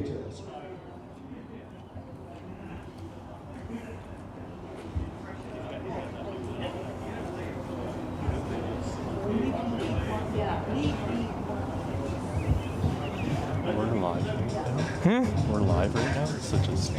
details. We're live right now. We're live right now, so just...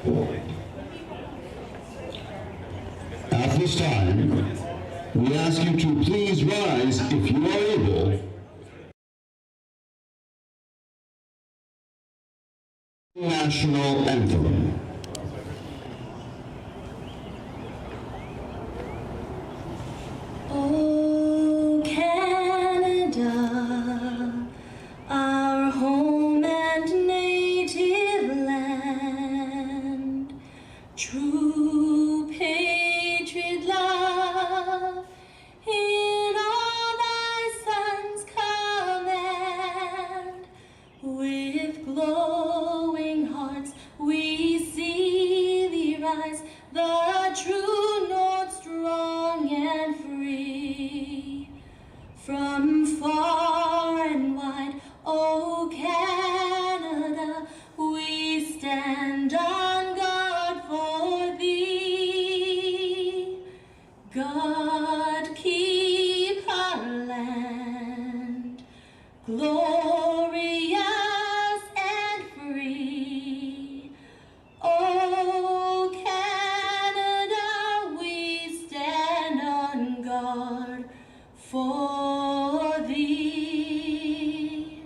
At this time, we ask you to please rise if you are able. National Anthem. Oh, Canada, our home and native land, true patriot love in all thy sons' command. With glowing hearts we see thee rise, the true north, strong and free. From far and wide, O Canada, we stand on guard for thee. God keep our land glorious and free. Oh, Canada, we stand on guard for thee.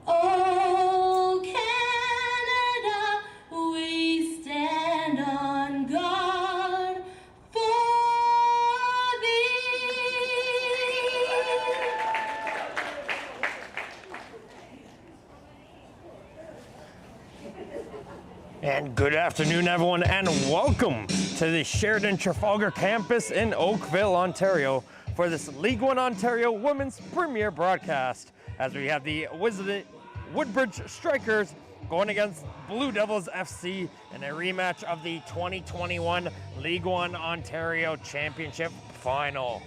Oh, Canada, we stand on guard for thee. And good afternoon, everyone, and welcome to the Sheridan Trafalgar campus in Oakville, Ontario, for this League One Ontario Women's Premier broadcast, as we have the Woodbridge Strikers going against Blue Devils FC in a rematch of the 2021 League One Ontario Championship Final.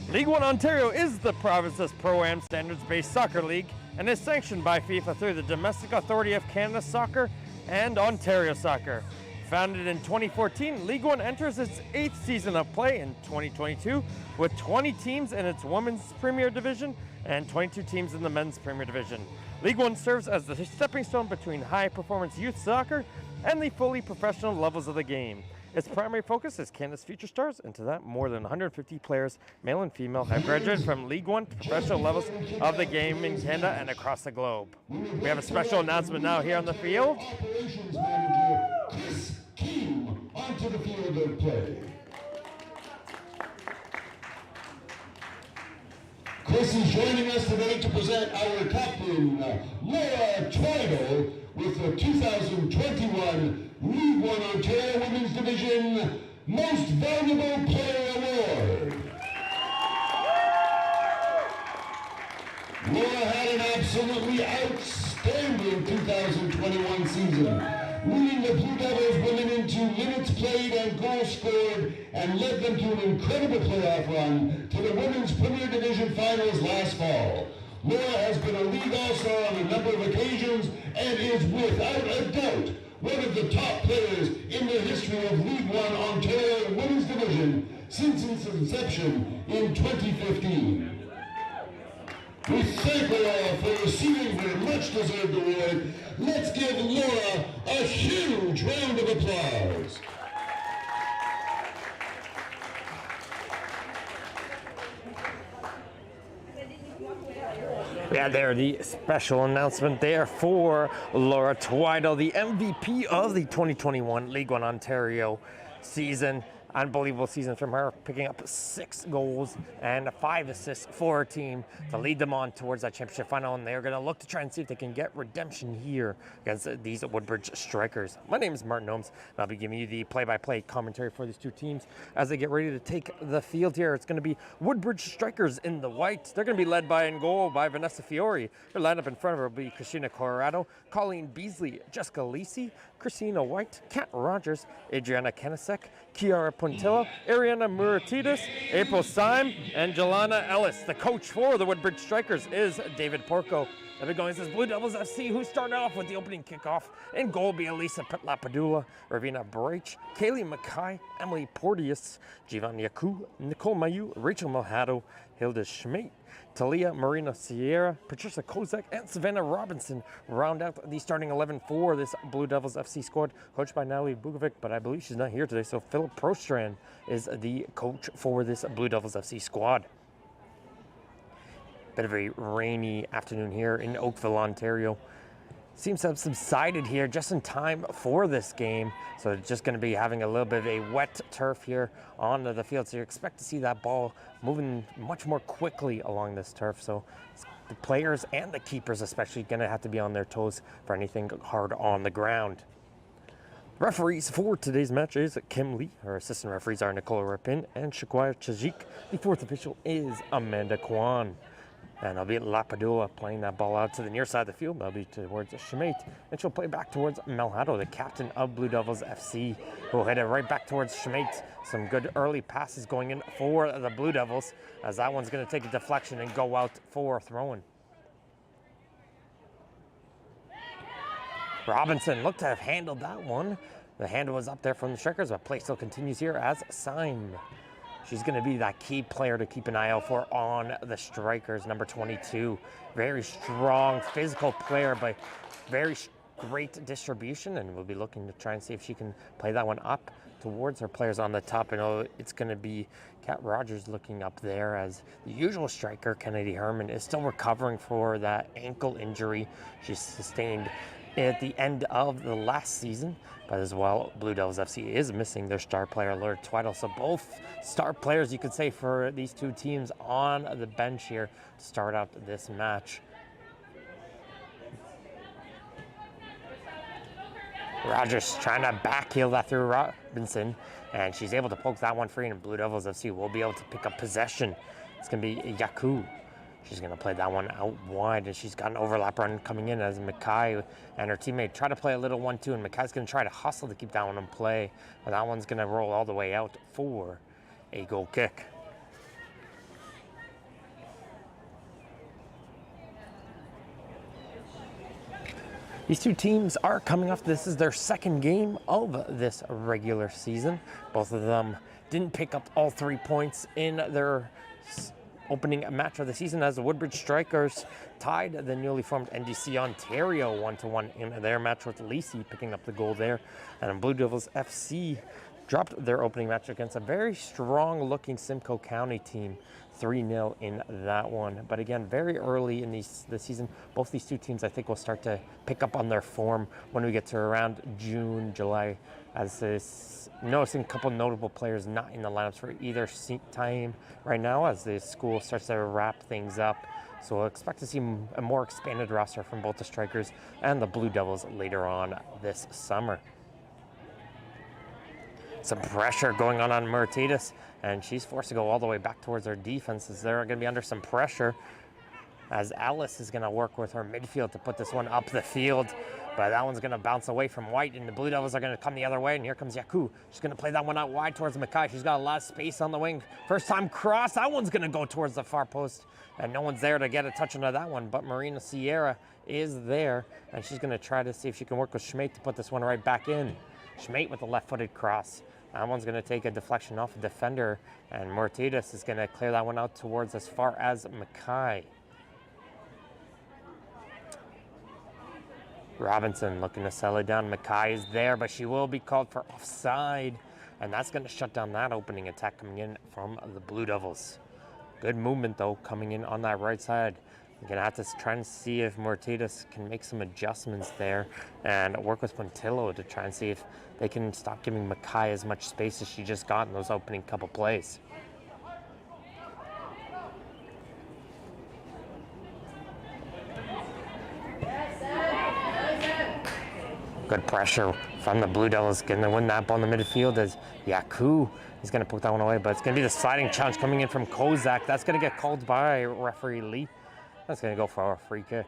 League One Ontario is the province's Pro-Am standards-based soccer league and is sanctioned by FIFA through the Domestic Authority of Canada Soccer and Ontario Soccer. Founded in 2014, League One enters its 8th season of play in 2022 with 20 teams in its Women's Premier Division and 22 teams in the Men's Premier Division. League One serves as the stepping stone between high-performance youth soccer and the fully professional levels of the game. Its primary focus is Canada's future stars, and to that, more than 150 players, male and female, have graduated from League One to professional levels of the game in Canada and across the globe. We have a special announcement now here on the field. Operations Manager Chris Keem onto the field of play. Chris is joining us today to present our captain, Laura Twiddle, with the 2021 League One Ontario Women's Division Most Valuable Player Award. Laura had an absolutely outstanding 2021 season, leading the Blue Devils women into minutes played and goals scored, and led them to an incredible playoff run to the Women's Premier Division Finals last fall. Laura has been a league all-star on a number of occasions and is without a doubt one of the top players in the history of League One Ontario Women's Division since its inception in 2015. We thank Laura for receiving her much-deserved award. Let's give Laura a huge round of applause. Yeah, there, the special announcement there for Laura Twiddle, the MVP of the 2021 League One Ontario season. Unbelievable season from her, picking up 6 goals and 5 assists for her team to lead them on towards that championship final. And they're going to look to try and see if they can get redemption here against these Woodbridge Strikers. My name is Martin Ohms, and I'll be giving you the play-by-play commentary for these two teams as they get ready to take the field here. It's going to be Woodbridge Strikers in the white. They're going to be led by in goal by Vanessa Fiore. Their lineup in front of her will be Christina Colorado, Colleen Beasley, Jessica Lisi, Christina White, Kat Rogers, Adriana Kenasek, Kiara Puntillo, Ariana Muratidis, April Syme, and Jelana Ellis. The coach for the Woodbridge Strikers is David Porco. The big going is Blue Devils FC, who started off with the opening kickoff. In goal be Elisa Lapadula, Ravina Breach, Kaylee Mackay, Emily Porteous, Jivan Yaku, Nicole Mayu, Rachel Malhado, Hilda Schmidt, Talia Marina Sierra, Patricia Kozak, and Savannah Robinson round out the starting 11 for this Blue Devils FC squad, coached by Natalie Bukovic, but I believe she's not here today, so Philip Prostran is the coach for this Blue Devils FC squad. Bit of a rainy afternoon here in Oakville, Ontario. Seems to have subsided here just in time for this game. So it's just going to be having a little bit of a wet turf here on the field. So you expect to see that ball moving much more quickly along this turf. So the players and the keepers especially going to have to be on their toes for anything hard on the ground. Referees for today's match is Kim Lee. Her assistant referees are Nicola Rapin and Shakwaya Chajik. The fourth official is Amanda Kwan. And it'll be Lapadula playing that ball out to the near side of the field. That'll be towards Shemate. And she'll play back towards Melhado, the captain of Blue Devils FC, who will head it right back towards Shemate. Some good early passes going in for the Blue Devils, as that one's going to take a deflection and go out for throwing. Robinson looked to have handled that one. The handle was up there from the Strikers, but play still continues here as Syme. She's going to be that key player to keep an eye out for on the Strikers, number 22. Very strong, physical player, but very great distribution, and we'll be looking to try and see if she can play that one up towards her players on the top. I know it's going to be Kat Rogers looking up there, as the usual striker, Kennedy Herman, is still recovering for that ankle injury she sustained at the end of the last season. But as well, Blue Devils FC is missing their star player, Laura Twiddle. So both star players, you could say, for these two teams on the bench here to start out this match. Rogers trying to backheel that through Robinson, and she's able to poke that one free, and Blue Devils FC will be able to pick up possession. It's going to be Yaku. She's going to play that one out wide, and she's got an overlap run coming in as Mackay and her teammate try to play a little 1-2, and Mackay's going to try to hustle to keep that one in play, but that one's going to roll all the way out for a goal kick. These two teams are coming off, this is their second game of this regular season. Both of them didn't pick up all 3 points in their opening match of the season, as the Woodbridge Strikers tied the newly formed NDC Ontario 1-1 in their match, with Lacey picking up the goal there. And Blue Devils FC dropped their opening match against a very strong looking Simcoe County team, 3-0 in that one. But again, very early in the season, both these two teams I think will start to pick up on their form when we get to around June, July, as this noticing a couple notable players not in the lineups for either time right now as the school starts to wrap things up. So we'll expect to see a more expanded roster from both the Strikers and the Blue Devils later on this summer. Some pressure going on Mercedes, and she's forced to go all the way back towards her defense, as they're going to be under some pressure, as Alice is going to work with her midfield to put this one up the field. But that one's going to bounce away from White, and the Blue Devils are going to come the other way, and here comes Yaku. She's going to play that one out wide towards Mackay. She's got a lot of space on the wing. First time cross, that one's going to go towards the far post, and no one's there to get a touch into that one, but Marina Sierra is there, and she's going to try to see if she can work with Schmate to put this one right back in. Schmate with a left-footed cross. That one's going to take a deflection off a defender, and Mercedes is going to clear that one out towards as far as Mackay. Robinson looking to settle it down. Mackay is there, but she will be called for offside, and that's going to shut down that opening attack coming in from the Blue Devils. Good movement, though, coming in on that right side. We're going to have to try and see if Mercedes can make some adjustments there and work with Pontillo to try and see if they can stop giving Mackay as much space as she just got in those opening couple plays. Good pressure from the Blue Devils, going to win that ball in the midfield as Yaku is going to put that one away, but it's going to be the sliding challenge coming in from Kozak. That's going to get called by referee Lee. That's going to go for a free kick.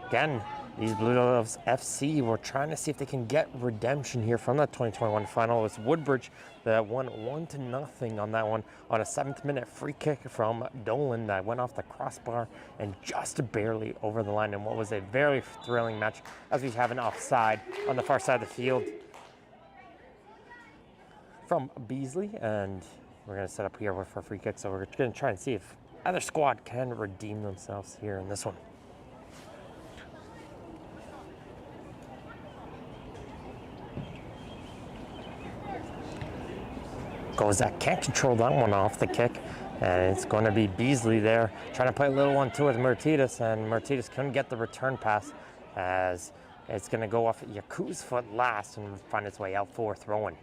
Again, these Blue Devils FC were trying to see if they can get redemption here from that 2021 final. It was Woodbridge that won 1-0 on that one on a 7th-minute free kick from Dolan that went off the crossbar and just barely over the line in what was a very thrilling match, as we have an offside on the far side of the field from Beasley. And we're going to set up here for a free kick, so we're going to try and see if either squad can redeem themselves here in this one. Goes that, can't control that one off the kick, and it's going to be Beasley there trying to play a little one two with Martitas, and Martitas couldn't get the return pass, as it's going to go off Yaku's foot last and find its way out for throw-in.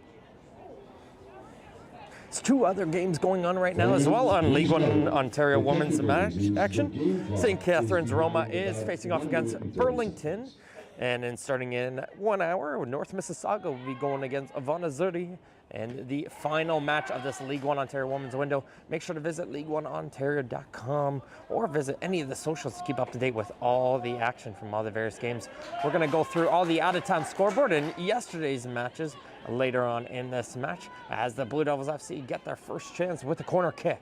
There's two other games going on right now as well on League One Ontario Women's match action. St. Catharines Roma is facing off against Burlington, and then starting in 1 hour, North Mississauga will be going against Ivana Zuri. And the final match of this League One Ontario Women's window. Make sure to visit league1ontario.com or visit any of the socials to keep up to date with all the action from all the various games. We're going to go through all the out-of-town scoreboard in yesterday's matches later on in this match, as the Blue Devils FC get their first chance with a corner kick.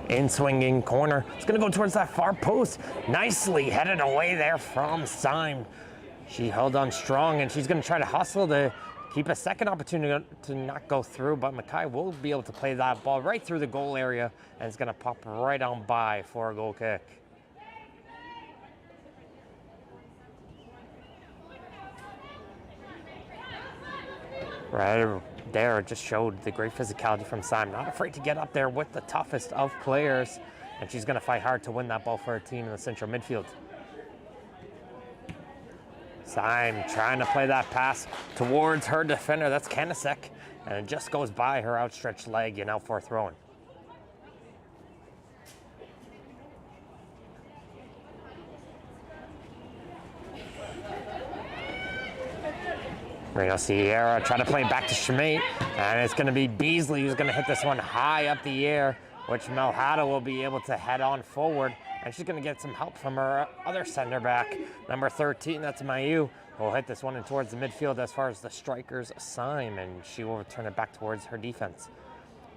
In swinging corner, it's going to go towards that far post. Nicely headed away there from Syme. She held on strong, and she's going to try to hustle to keep a second opportunity to not go through, but Mackay will be able to play that ball right through the goal area, and it's going to pop right on by for a goal kick. Right there, just showed the great physicality from Syme. Not afraid to get up there with the toughest of players, and she's going to fight hard to win that ball for her team in the central midfield. Syme trying to play that pass towards her defender. That's Kanasek, and it just goes by her outstretched leg and out for a throw-in. Reno Sierra trying to play back to Schmate, and it's going to be Beasley who's going to hit this one high up the air, which Melhada will be able to head on forward, and she's going to get some help from her other center back, number 13, that's Mayu, who will hit this one in towards the midfield as far as the striker's Syme, and she will return it back towards her defense.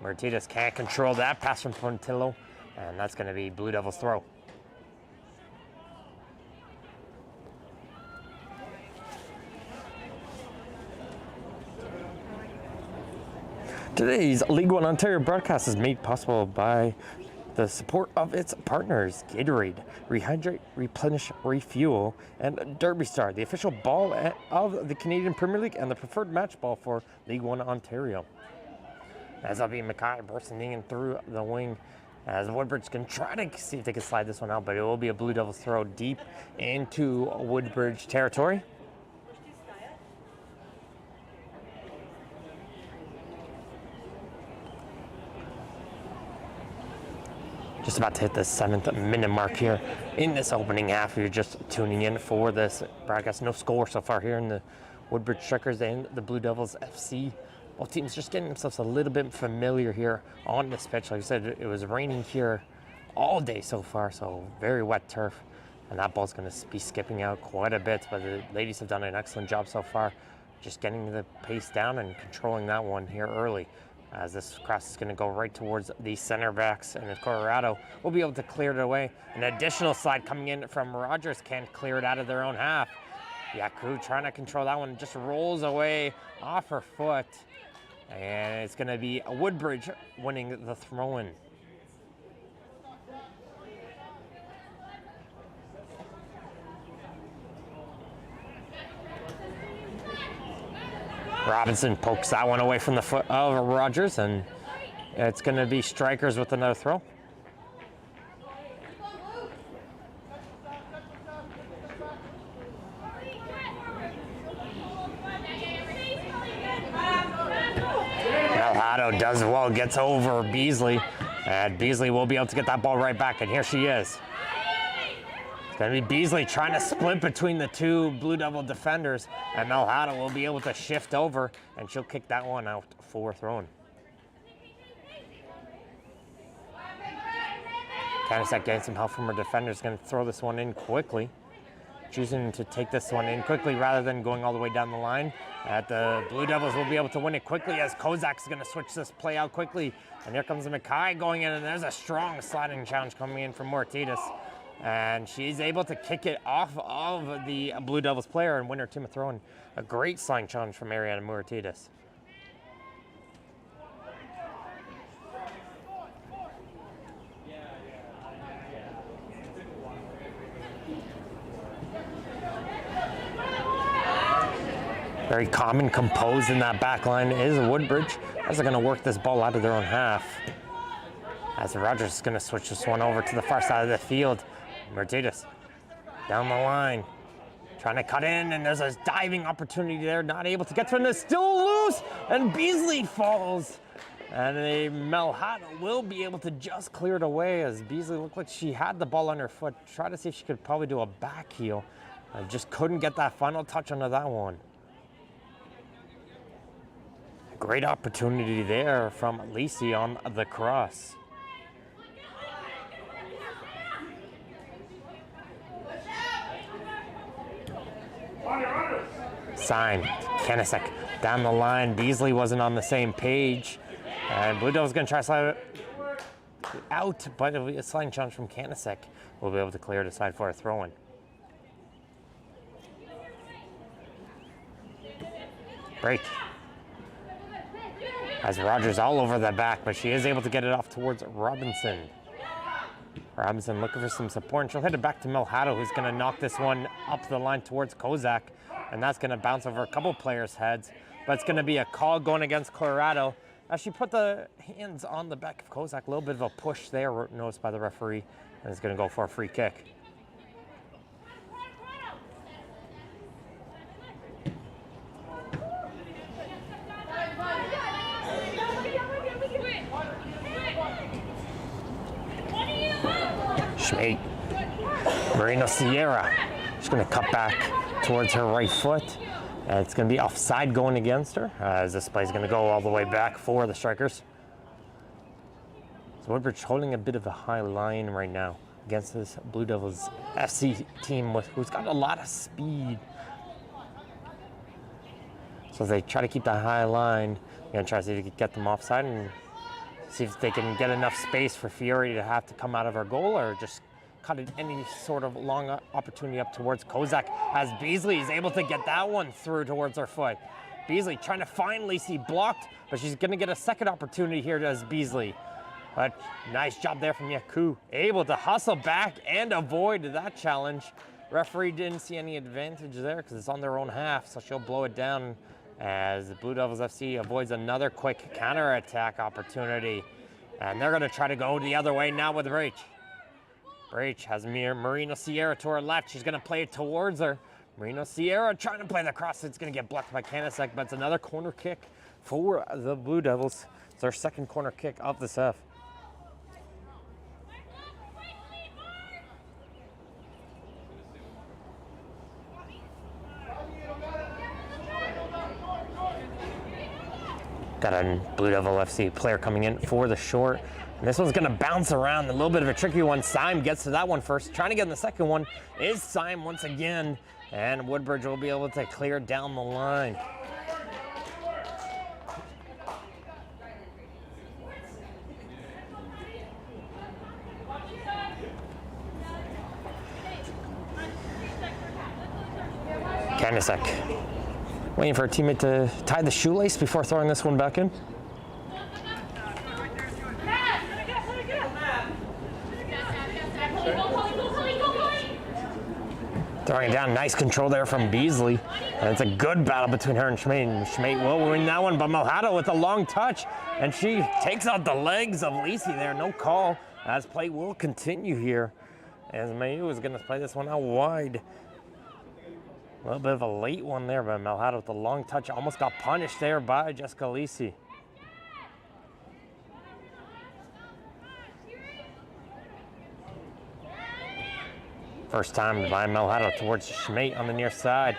Martinez can't control that pass from Pontillo, and that's going to be Blue Devils' throw. Today's League One Ontario broadcast is made possible by the support of its partners, Gatorade, Rehydrate, Replenish, Refuel, and Derby Star, the official ball of the Canadian Premier League and the preferred match ball for League One Ontario. As that'll be Mackay bursting in through the wing, as Woodbridge can try to see if they can slide this one out, but it will be a Blue Devils throw deep into Woodbridge territory. Just about to hit the 7th minute mark here in this opening half. You're just tuning in for this broadcast. No score so far here in the Woodbridge Strikers and the Blue Devils FC. Both teams just getting themselves a little bit familiar here on this pitch. Like I said, it was raining here all day so far, so very wet turf. And that ball's going to be skipping out quite a bit, but the ladies have done an excellent job so far, just getting the pace down and controlling that one here early. As this cross is going to go right towards the center backs, and if Colorado will be able to clear it away. An additional slide coming in from Rogers, can't clear it out of their own half. Yaku trying to control that one, just rolls away off her foot, and it's going to be Woodbridge winning the throw-in. Robinson pokes that one away from the foot of Rogers, and it's going to be Strikers with another throw. Melhado does well, gets over Beasley, and Beasley will be able to get that ball right back, and here she is. Gonna be Beasley trying to split between the two Blue Devil defenders, and Malhado will be able to shift over, and she'll kick that one out for throwing. Kanasek getting some help from her defenders, gonna throw this one in quickly. Choosing to take this one in quickly rather than going all the way down the line. The Blue Devils will be able to win it quickly as Kozak's gonna switch this play out quickly. And here comes Mackay going in, and there's a strong sliding challenge coming in from Mortitas. And she's able to kick it off of the Blue Devils player and win her team a throw-in. A great sliding challenge from Ariana Mortitas. Very calm and composed in that back line is Woodbridge, as they're gonna work this ball out of their own half. As Rogers is gonna switch this one over to the far side of the field. Mercedes down the line, trying to cut in, and there's a diving opportunity there, not able to get to it, and it's still loose, and Beasley falls. And a Malhado will be able to just clear it away as Beasley looked like she had the ball on her foot. Try to see if she could probably do a back heel. Just couldn't get that final touch onto that one. Great opportunity there from Lisi on the cross. Sign, Kanasek down the line. Beasley wasn't on the same page. And Blue Devil's gonna try to slide it out, but it'll be a sliding challenge from Kanasek. We'll be able to clear it aside for a throw-in. Break. As Rogers all over the back, but she is able to get it off towards Robinson. Robinson looking for some support, and she'll hit it back to Malhado, who's gonna knock this one up the line towards Kozak, and that's gonna bounce over a couple players' heads, but it's gonna be a call going against Colorado. As she put the hands on the back of Kozak, a little bit of a push there noticed by the referee, and it's gonna go for a free kick. Schmate. Marino Sierra. She's going to cut back towards her right foot. It's going to be offside going against her, as this play is going to go all the way back for the Strikers. So Woodbridge holding a bit of a high line right now against this Blue Devils FC team who's got a lot of speed. So they try to keep that high line. They're going to try to see if they can get them offside and see if they can get enough space for Fiore to have to come out of her goal, or just cut any sort of long opportunity up towards Kozak, as Beasley is able to get that one through towards her foot. Beasley trying to find Lisi, blocked, but she's going to get a second opportunity here as Beasley. But nice job there from Yaku, able to hustle back and avoid that challenge. Referee didn't see any advantage there because it's on their own half, so she'll blow it down as the Blue Devils FC avoids another quick counter-attack opportunity. And they're going to try to go the other way now with Breach. Breach has Marino Sierra to her left. She's going to play it towards her. Marino Sierra trying to play the cross. It's going to get blocked by Kanasek, but it's another corner kick for the Blue Devils. It's their second corner kick of the set. Got a Blue Devil FC player coming in for the short. And this one's gonna bounce around, a little bit of a tricky one. Syme gets to that one first. Trying to get in the second one is Syme once again. And Woodbridge will be able to clear down the line. Kanasek waiting for a teammate to tie the shoelace before throwing this one back in. Throwing it down, nice control there from Beasley. And it's a good battle between her and Schmate. And Schmate will win that one, but Malhado with a long touch. And she takes out the legs of Lisi there, no call. As play will continue here. As Mayu is gonna play this one out wide. A little bit of a late one there by Malhado with the long touch. Almost got punished there by Jessica Lisi. First time by Melhado towards Schmate on the near side.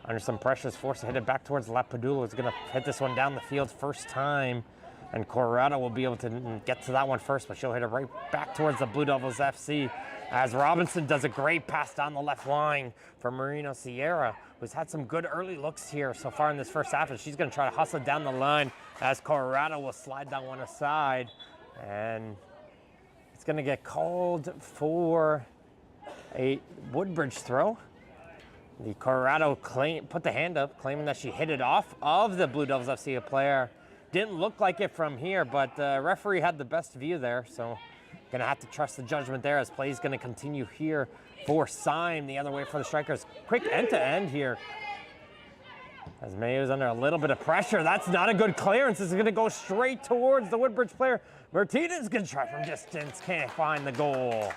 Under some pressure, is forced to hit it back towards Lapadula. Is going to hit this one down the field first time. And Colorado will be able to get to that one first, but she'll hit it right back towards the Blue Devils FC. As Robinson does a great pass down the left line for Marino Sierra, who's had some good early looks here so far in this first half, and she's going to try to hustle it down the line as Colorado will slide that one aside. And it's going to get called for a Woodbridge throw. The Colorado put the hand up, claiming that she hit it off of the Blue Devils FC player. Didn't look like it from here, but the referee had the best view there, so gonna have to trust the judgment there as play is gonna continue here for Syme, the other way for the Strikers. Quick end-to-end here. As Mayo's under a little bit of pressure. That's not a good clearance. This is gonna go straight towards the Woodbridge player. Martinez gonna try from distance, can't find the goal.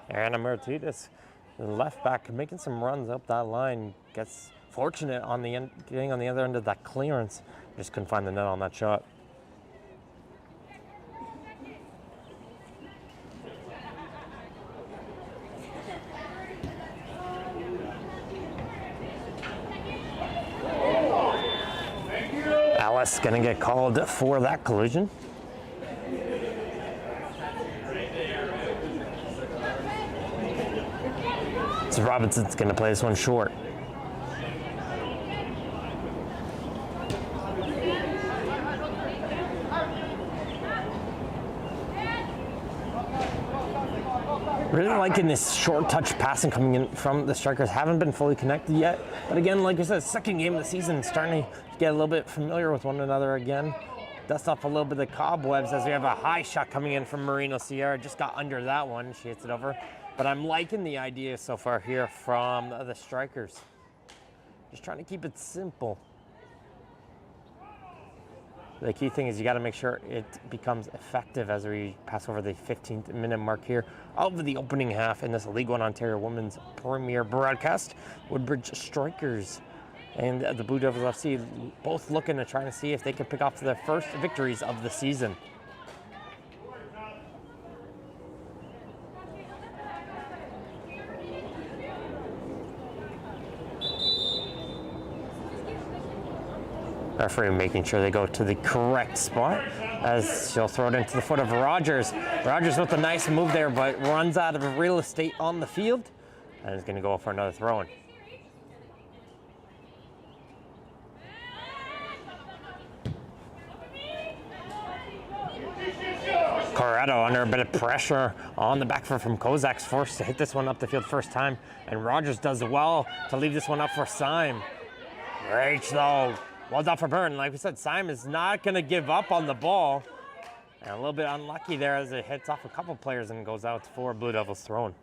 Anna Martinez, the left back, making some runs up that line, gets fortunate on the end, getting on the other end of that clearance. Just couldn't find the net on that shot. Alice gonna get called for that collision. So Robinson's gonna play this one short. Really liking this short touch passing coming in from the Strikers. Haven't been fully connected yet. But again, like I said, second game of the season, starting to get a little bit familiar with one another again. Dust off a little bit of the cobwebs as we have a high shot coming in from Marino Sierra. Just got under that one. She hits it over. But I'm liking the idea so far here from the Strikers. Just trying to keep it simple. The key thing is you got to make sure it becomes effective as we pass over the 15th minute mark here of the opening half in this League One Ontario Women's Premier broadcast. Woodbridge Strikers and the Blue Devils FC both looking to try to see if they can pick off their first victories of the season. Referee making sure they go to the correct spot as she'll throw it into the foot of Rogers. Rogers with a nice move there, but runs out of real estate on the field and is going to go for another throw-in. Colorado under a bit of pressure on the back foot from Kozak's forced to hit this one up the field first time, and Rogers does well to leave this one up for Syme. Great though. Well done for Byrne. Like we said, Syme is not going to give up on the ball. And a little bit unlucky there as it hits off a couple players and goes out for Blue Devils thrown.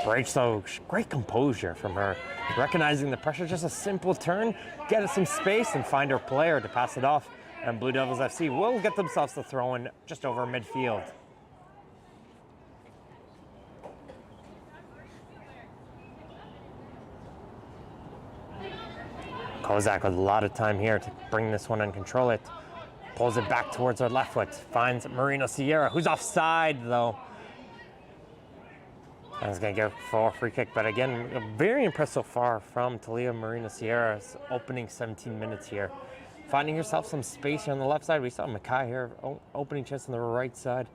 Breaks though, great composure from her. Recognizing the pressure, just a simple turn, get some space and find her player to pass it off. And Blue Devils FC will get themselves the throw in just over midfield. Kozak with a lot of time here to bring this one and control it. Pulls it back towards her left foot. Finds Marino Sierra, who's offside though. And is going to go for a free kick. But again, very impressed so far from Talia Marino Sierra's opening 17 minutes here. Finding herself some space here on the left side. We saw Mackay here opening chance on the right side.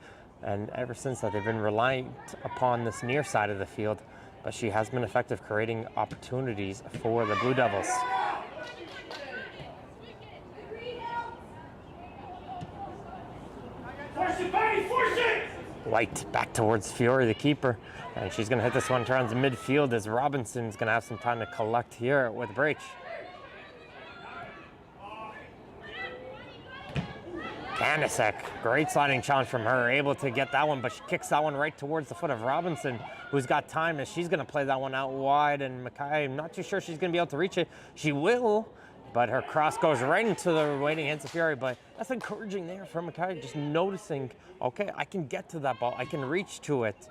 And ever since that, they've been reliant upon this near side of the field. But she has been effective creating opportunities for the Blue Devils. White back towards Fiore, the keeper, and she's going to hit this one, turns midfield as Robinson's going to have some time to collect here with Breach. Kanisek, great sliding challenge from her, able to get that one, but she kicks that one right towards the foot of Robinson, who's got time as she's going to play that one out wide, and Mackay, I'm not too sure she's going to be able to reach it. She will, but her cross goes right into the waiting hands of Fiore. But that's encouraging there for Mackay, just noticing, okay, I can get to that ball. I can reach to it.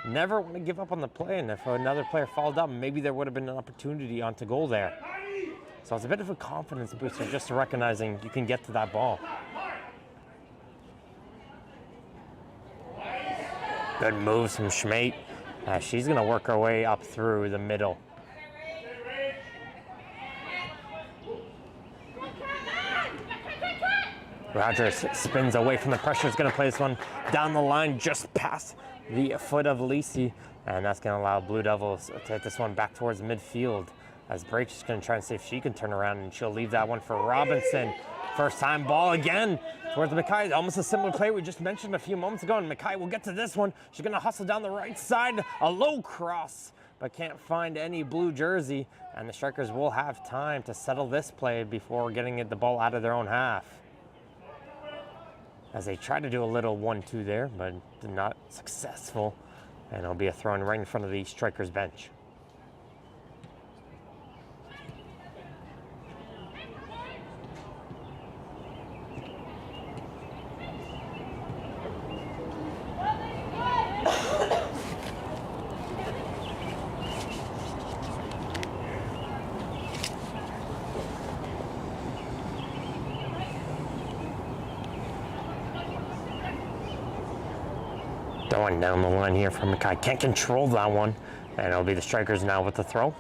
Never want to give up on the play. And if another player fouled up, maybe there would have been an opportunity onto goal there. So it's a bit of a confidence booster just recognizing you can get to that ball. Good moves from Schmate. She's going to work her way up through the middle. Rogers spins away from the pressure. Is going to play this one down the line just past the foot of Lacey. And that's going to allow Blue Devils to hit this one back towards midfield. As Breach is going to try and see if she can turn around, and she'll leave that one for Robinson. First time ball again towards Mackay. Almost a similar play we just mentioned a few moments ago, and Mackay will get to this one. She's going to hustle down the right side. A low cross, but can't find any blue jersey. And the Strikers will have time to settle this play before getting the ball out of their own half. As they try to do a little 1-2 there, but not successful. And it'll be a throw-in right in front of the Strikers bench. Going down the line here from Mackay. Can't control that one. And it'll be the Strikers now with the throw.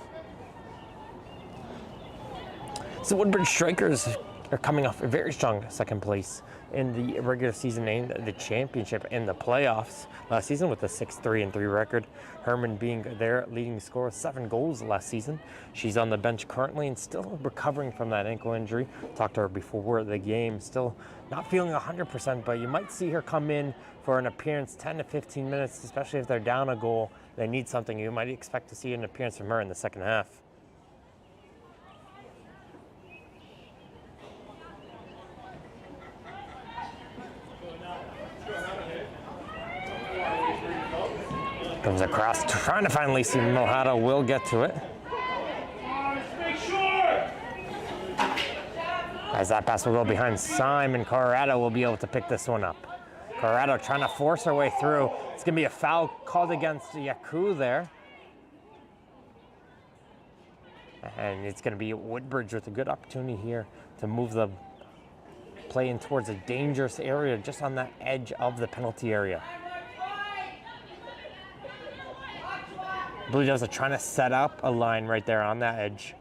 So Woodbridge Strikers are coming off a very strong second place in the regular season and the championship and the playoffs last season with a 6-3-3 record. Herman being their leading scorer, 7 goals last season. She's on the bench currently and still recovering from that ankle injury. Talked to her before the game, still not feeling 100%, but you might see her come in for an appearance 10 to 15 minutes, especially if they're down a goal. They need something. You might expect to see an appearance from her in the second half. Comes across, trying to find Lacey. Mojado will get to it. As that pass will go behind Simon, Colorado will be able to pick this one up. Colorado trying to force her way through. It's going to be a foul called against Yaku there. And it's going to be Woodbridge with a good opportunity here to move the play in towards a dangerous area just on that edge of the penalty area. Blue Devils are trying to set up a line right there on that edge.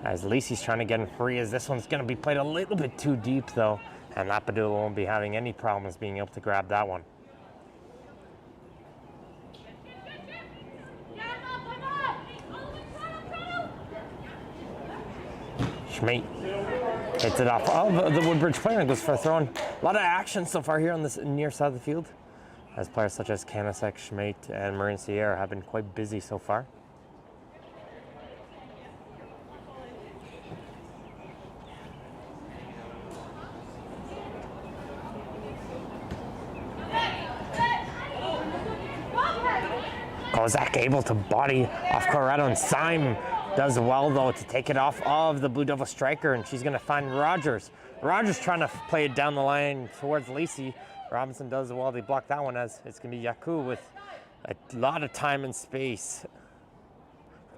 As Lacey's trying to get him free, as this one's going to be played a little bit too deep though, and Lapadula won't be having any problems being able to grab that one. Schmate hits it off of the Woodbridge player and goes for a throw in. A lot of action so far here on this near side of the field, as players such as Kanasek, Schmate, and Marin Sierra have been quite busy so far. Kozak able to body off Colorado, and Syme does well though to take it off of the Blue Devil striker, and she's gonna find Rogers. Rogers trying to play it down the line towards Lacey. Robinson does well to block that one, as it's gonna be Yaku with a lot of time and space.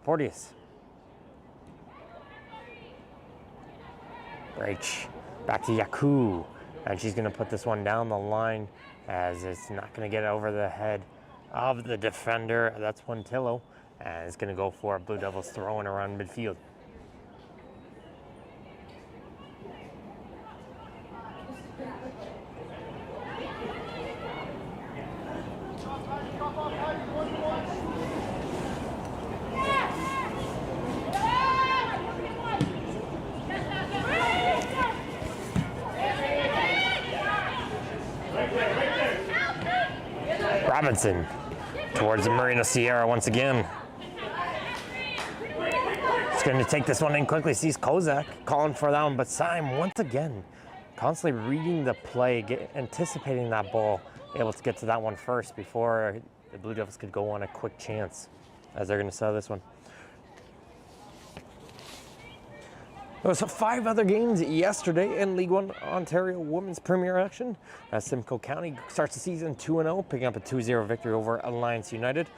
Porteous. Breach. Back to Yaku. And she's gonna put this one down the line, as it's not gonna get over the head of the defender. That's Puntillo. And it's gonna go for Blue Devils throwing around midfield. Robinson towards Marina Sierra once again. He's going to take this one in quickly. Sees Kozak calling for that one, but Syme once again constantly reading the play, anticipating that ball, able to get to that one first before the Blue Devils could go on a quick chance, as they're going to sell this one. There was 5 other games yesterday in League One Ontario Women's Premier action, as Simcoe County starts the season 2-0, picking up a 2-0 victory over Alliance United.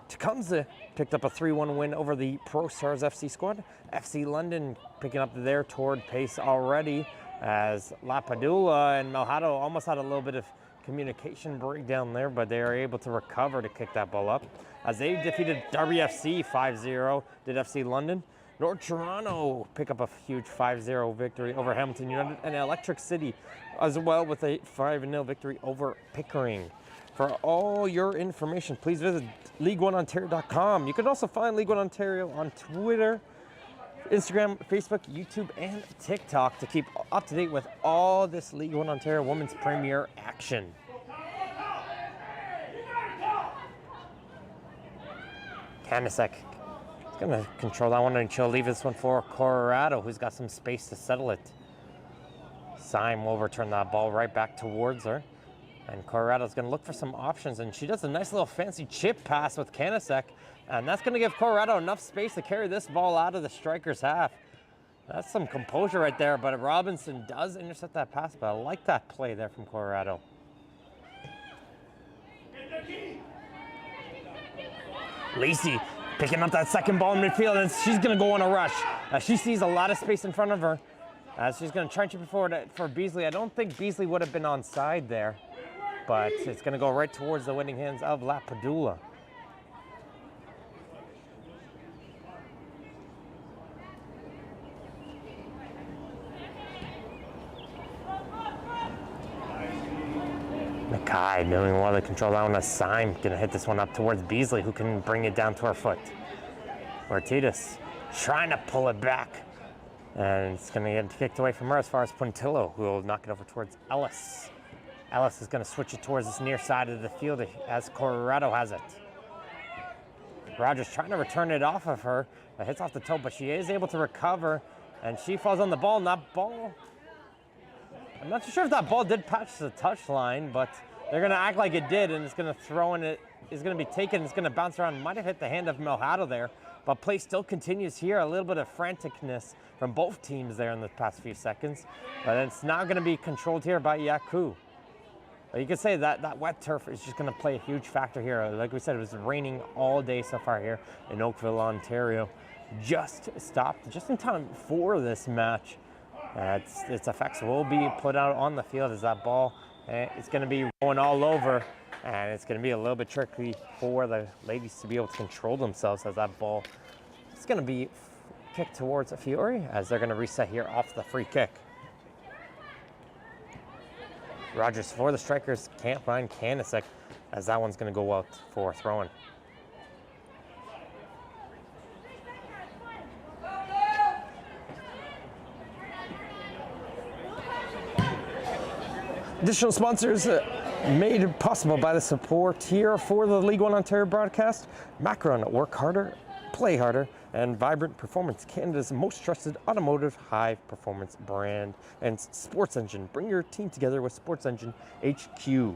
Tecumseh picked up a 3-1 win over the Pro Stars FC squad. FC London picking up their torrid pace already as Lapadula and Malhado almost had a little bit of communication breakdown there, but they are able to recover to kick that ball up. As they defeated Derby FC 5-0, did FC London. North Toronto pick up a huge 5-0 victory over Hamilton United, and Electric City as well with a 5-0 victory over Pickering. For all your information, please visit League1Ontario.com. You can also find League One Ontario on Twitter, Instagram, Facebook, YouTube, and TikTok to keep up to date with all this League One Ontario Women's Premier action. Kanisek is going to control that one, and she'll leave this one for Colorado, who's got some space to settle it. Syme will return that ball right back towards her. And Colorado's going to look for some options, and she does a nice little fancy chip pass with Kanisek, and that's going to give Colorado enough space to carry this ball out of the striker's half. That's some composure right there, but Robinson does intercept that pass, but I like that play there from Colorado. Lacey picking up that second ball in midfield, and she's going to go on a rush. She sees a lot of space in front of her. She's going to try and chip it forward for Beasley. I don't think Beasley would have been onside there, but it's going to go right towards the winning hands of Lapadula. Mackay doing well to control that one. As Syme going to hit this one up towards Beasley, who can bring it down to her foot. Ortiz trying to pull it back, and it's going to get kicked away from her as far as Puntillo, who will knock it over towards Ellis. Ellis is going to switch it towards this near side of the field as Colorado has it. Rogers trying to return it off of her. It hits off the toe, but she is able to recover, and she falls on the ball. And that ball, I'm not too sure if that ball did patch the touchline, but they're going to act like it did, and it's going to throw in it. It's going to be taken. It's going to bounce around. Might have hit the hand of Malhado there, but play still continues here. A little bit of franticness from both teams there in the past few seconds, but it's now going to be controlled here by Yaku. You could say that wet turf is just going to play a huge factor here. Like we said, it was raining all day so far here in Oakville, Ontario. Just stopped just in time for this match. Its effects will be put out on the field as that ball, it's going to be going all over, and it's going to be a little bit tricky for the ladies to be able to control themselves as that ball is going to be kicked towards Fiore as they're going to reset here off the free kick. Rogers for the strikers, can't find Kanisek as that one's going to go out for throwing. Additional sponsors made possible by the support here for the League One Ontario broadcast. Macron, work harder, play harder, and Vibrant Performance, Canada's most trusted automotive high-performance brand, and Sports Engine. Bring your team together with Sports Engine HQ.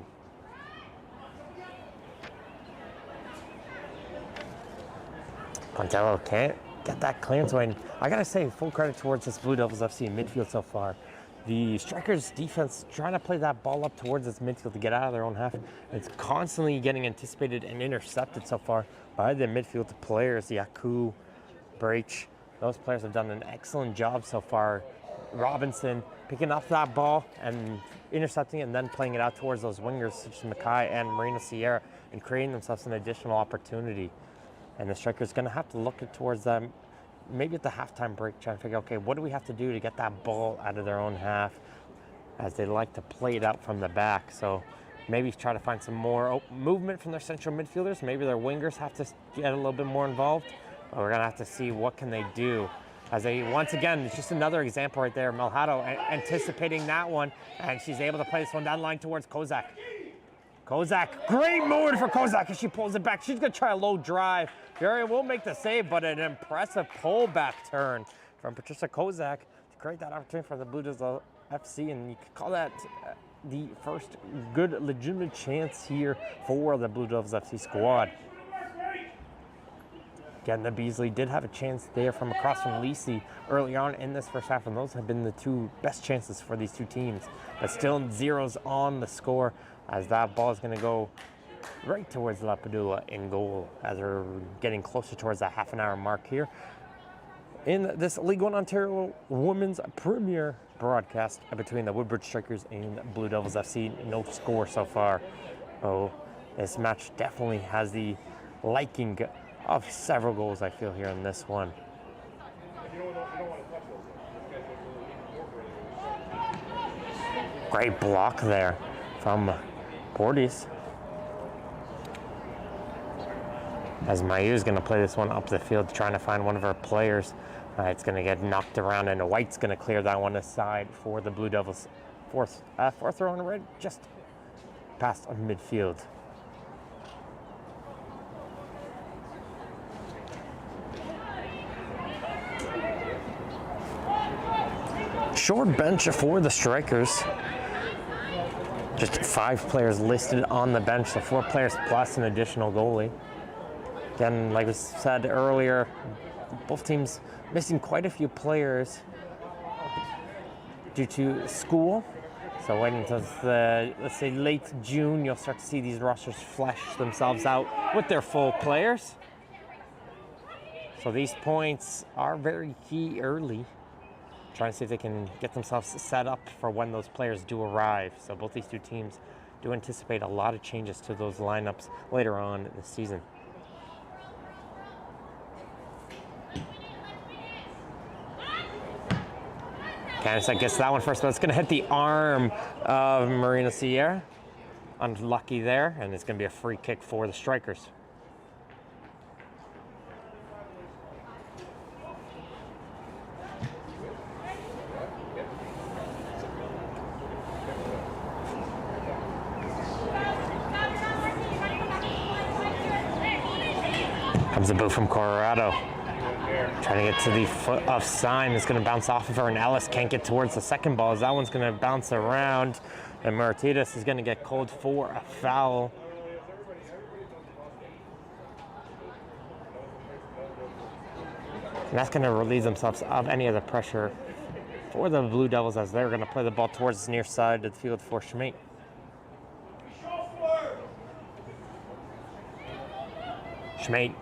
Pontello can't get that clearance away. I gotta say, full credit towards this Blue Devils FC in midfield so far. The strikers' defense trying to play that ball up towards this midfield to get out of their own half. It's constantly getting anticipated and intercepted so far by the midfield players, Yaku, Breach. Those players have done an excellent job so far. Robinson picking up that ball and intercepting it and then playing it out towards those wingers such as Mackay and Marina Sierra and creating themselves an additional opportunity. And the strikers going to have to look towards them maybe at the halftime break, trying to figure, okay, what do we have to do to get that ball out of their own half, as they like to play it out from the back. So maybe try to find some more movement from their central midfielders. Maybe their wingers have to get a little bit more involved. But we're gonna have to see what can they do. As they, once again, it's just another example right there. Malhado anticipating that one, and she's able to play this one down the line towards Kozak. Kozak, great movement for Kozak as she pulls it back. She's gonna try a low drive. Fury will make the save, but an impressive pullback turn from Patricia Kozak to create that opportunity for the Blue Devils FC, and you could call that the first good legitimate chance here for the Blue Devils FC squad. Again, the Beasley did have a chance there from across from Lisi early on in this first half, and those have been the two best chances for these two teams. But still zeros on the score as that ball is going to go right towards Lapadula in goal as we're getting closer towards that half an hour mark here. in this League One Ontario Women's Premier broadcast between the Woodbridge Strikers and Blue Devils FC. No score so far. Oh, this match definitely has the liking of several goals, I feel, here in this one. Great block there from Portis. As Mayu is going to play this one up the field, trying to find one of her players. It's going to get knocked around, and White's going to clear that one aside for the Blue Devils. Fourth throw on red, just past midfield. Short bench for the Strikers. Just 5 players listed on the bench, so 4 players plus an additional goalie. Again, like we said earlier, both teams missing quite a few players due to school. So waiting until the, let's say, late June, you'll start to see these rosters flesh themselves out with their full players. So these points are very key early. Trying to see if they can get themselves set up for when those players do arrive. So both these two teams do anticipate a lot of changes to those lineups later on this season. Kanisek gets that one first, but it's going to hit the arm of Marina Sierra. Unlucky there, and it's going to be a free kick for the Strikers. Comes a boot from Colorado. Trying to get to the foot of Syme. It's going to bounce off of her, and Ellis can't get towards the second ball as that one's going to bounce around. And Martinez is going to get called for a foul. And that's going to relieve themselves of any of the pressure for the Blue Devils as they're going to play the ball towards the near side of the field for Schmate. Schmate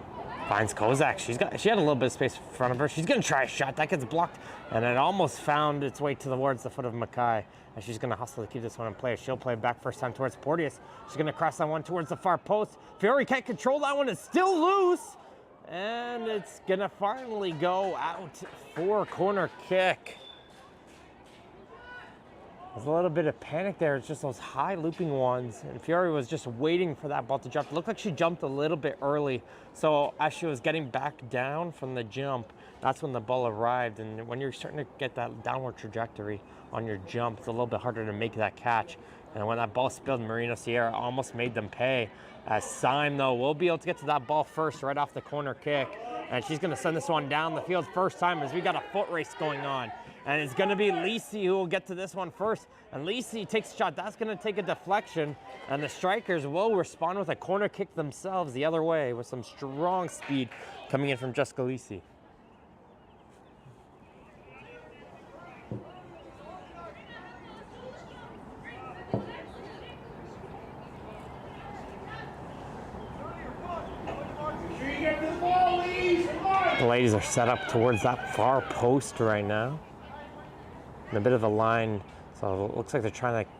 finds Kozak. She had a little bit of space in front of her. She's going to try a shot. That gets blocked, and it almost found its way towards the foot of Mackay. And she's going to hustle to keep this one in play. She'll play back first time towards Porteous. She's going to cross that one towards the far post. Fiore can't control that one. It's still loose, and it's going to finally go out for a corner kick. There's a little bit of panic there. It's just those high looping ones. And Fiore was just waiting for that ball to jump. It looked like she jumped a little bit early. So as she was getting back down from the jump, that's when the ball arrived. And when you're starting to get that downward trajectory on your jump, it's a little bit harder to make that catch. And when that ball spilled, Marina Sierra almost made them pay. As Syme, though, will be able to get to that ball first right off the corner kick. And she's going to send this one down the field first time as we got a foot race going on. And it's going to be Lisi who will get to this one first. And Lisi takes a shot. That's going to take a deflection. And the Strikers will respond with a corner kick themselves the other way with some strong speed coming in from Jessica Lisi. The ladies are set up towards that far post right now. In a bit of a line, so it looks like they're trying to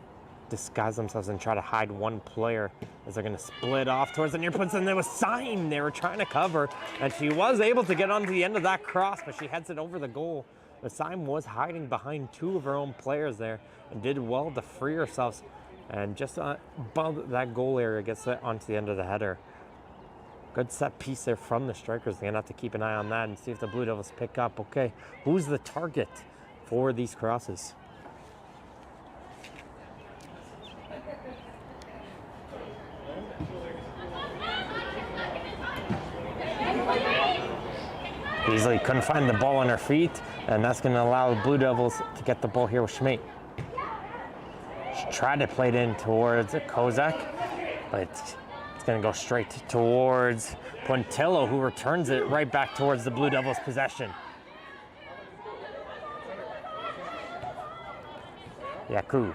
disguise themselves and try to hide one player as they're going to split off towards the near post. And there was Syme they were trying to cover, and she was able to get onto the end of that cross, but she heads it over the goal. But Syme was hiding behind 2 of her own players there and did well to free herself, and just above that goal area gets it onto the end of the header. Good set piece there from the Strikers. They're going to have to keep an eye on that and see if the Blue Devils pick up. Okay, who's the target for these crosses? Beasley couldn't find the ball on her feet, and that's going to allow the Blue Devils to get the ball here with Schmate. She tried to play it in towards Kozak, but it's going to go straight towards Puntillo, who returns it right back towards the Blue Devils' possession. Yaku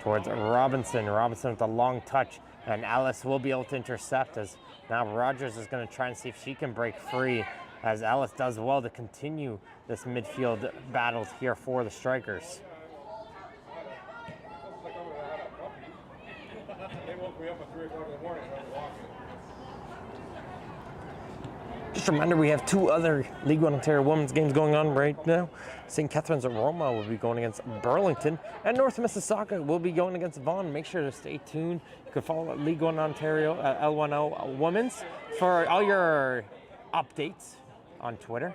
towards Robinson. Robinson with a long touch, and Alice will be able to intercept as now Rogers is going to try and see if she can break free. as Ellis does well to continue this midfield battles here for the Strikers. Just a reminder, we have 2 other League One Ontario women's games going on right now. St. Catharines at Roma will be going against Burlington, and North Mississauga will be going against Vaughan. Make sure to stay tuned. You can follow League One Ontario L1O Women's for all your updates on Twitter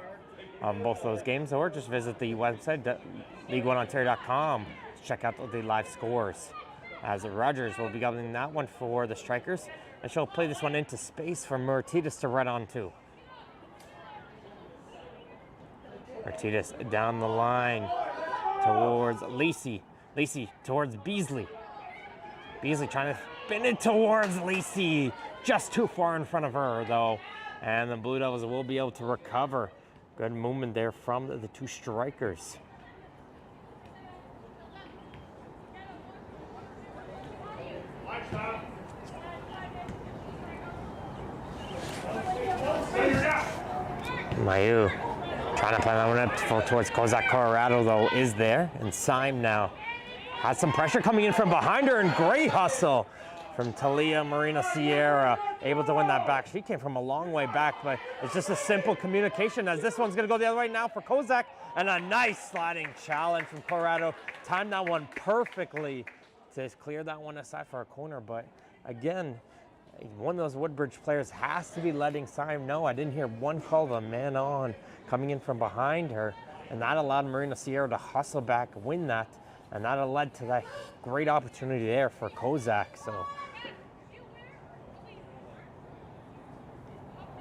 on both those games, or just visit the website league1ontario.com to check out the live scores. As Rogers will be governing that one for the Strikers, and she'll play this one into space for Murtitas to run on to. Martinez down the line towards Lacey. Lacey towards Beasley. Beasley trying to spin it towards Lacey. Just too far in front of her, though. And the Blue Devils will be able to recover. Good movement there from the 2 Strikers. Mayu trying to play that one up towards Kozak. Colorado, though, is there. And Syme now has some pressure coming in from behind her, and great hustle from Talia Marina Sierra, able to win that back. She came from a long way back, but it's just a simple communication as this one's going to go the other way now for Kozak. And a nice sliding challenge from Colorado. Timed that one perfectly to clear that one aside for a corner. But again, one of those Woodbridge players has to be letting Syme know. I didn't hear one call of a man on coming in from behind her, and that allowed Marina Sierra to hustle back, win that, and that led to that great opportunity there for Kozak. So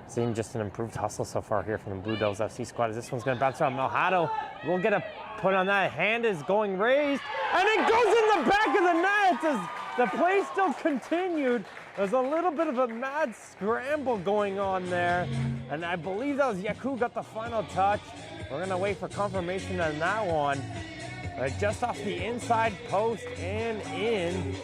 seeing just an improved hustle so far here from the Blue Devils FC squad. As this one's going to bounce around. Malhado will get a put on that. Hand is going raised, and it goes in the back of the net as the play still continued. There's a little bit of a mad scramble going on there, and I believe that was Yaku got the final touch. We're going to wait for confirmation on that one. Just off the inside post and in.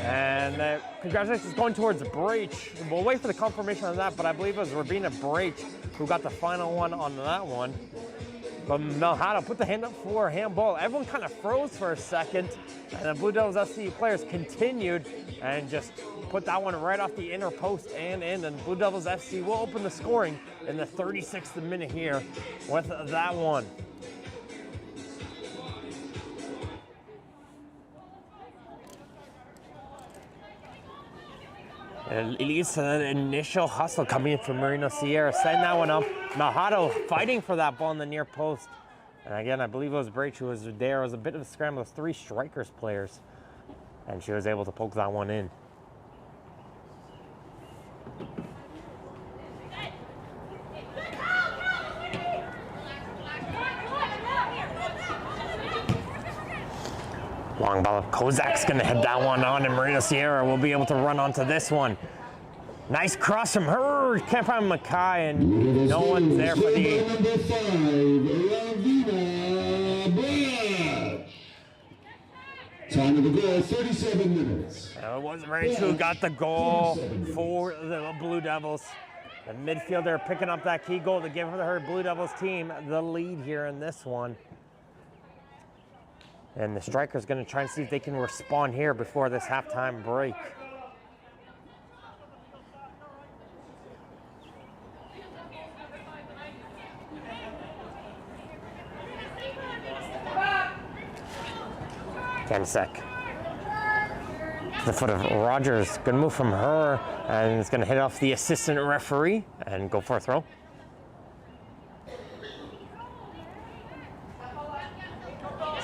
And congratulations going towards Breach. We'll wait for the confirmation on that, but I believe it was Rabina Breach who got the final one on that one. But Malhado put the hand up for a handball. Everyone kind of froze for a second, and the Blue Devils FC players continued and just put that one right off the inner post and in. And Blue Devils FC will open the scoring in the 36th minute here with that one. It leads to that initial hustle coming in from Marino Sierra, setting that one up. Malhado fighting for that ball in the near post. And again, I believe it was Breach who was there. It was a bit of a scramble of 3 Strikers players, and she was able to poke that one in. Long ball of Kozak's gonna head that one on, and Marina Sierra will be able to run onto this one. Nice cross from her. Can't find Mackay, and no one's there for the Number 5, time of the goal, 37 minutes. It was Rich who got the goal for the Blue Devils. The midfielder picking up that key goal to give her Blue Devils team the lead here in this one. And the Strikers going to try and see if they can respond here before this halftime break. Kansek. The foot of Rogers. Good move from her, and it's going to hit off the assistant referee and go for a throw.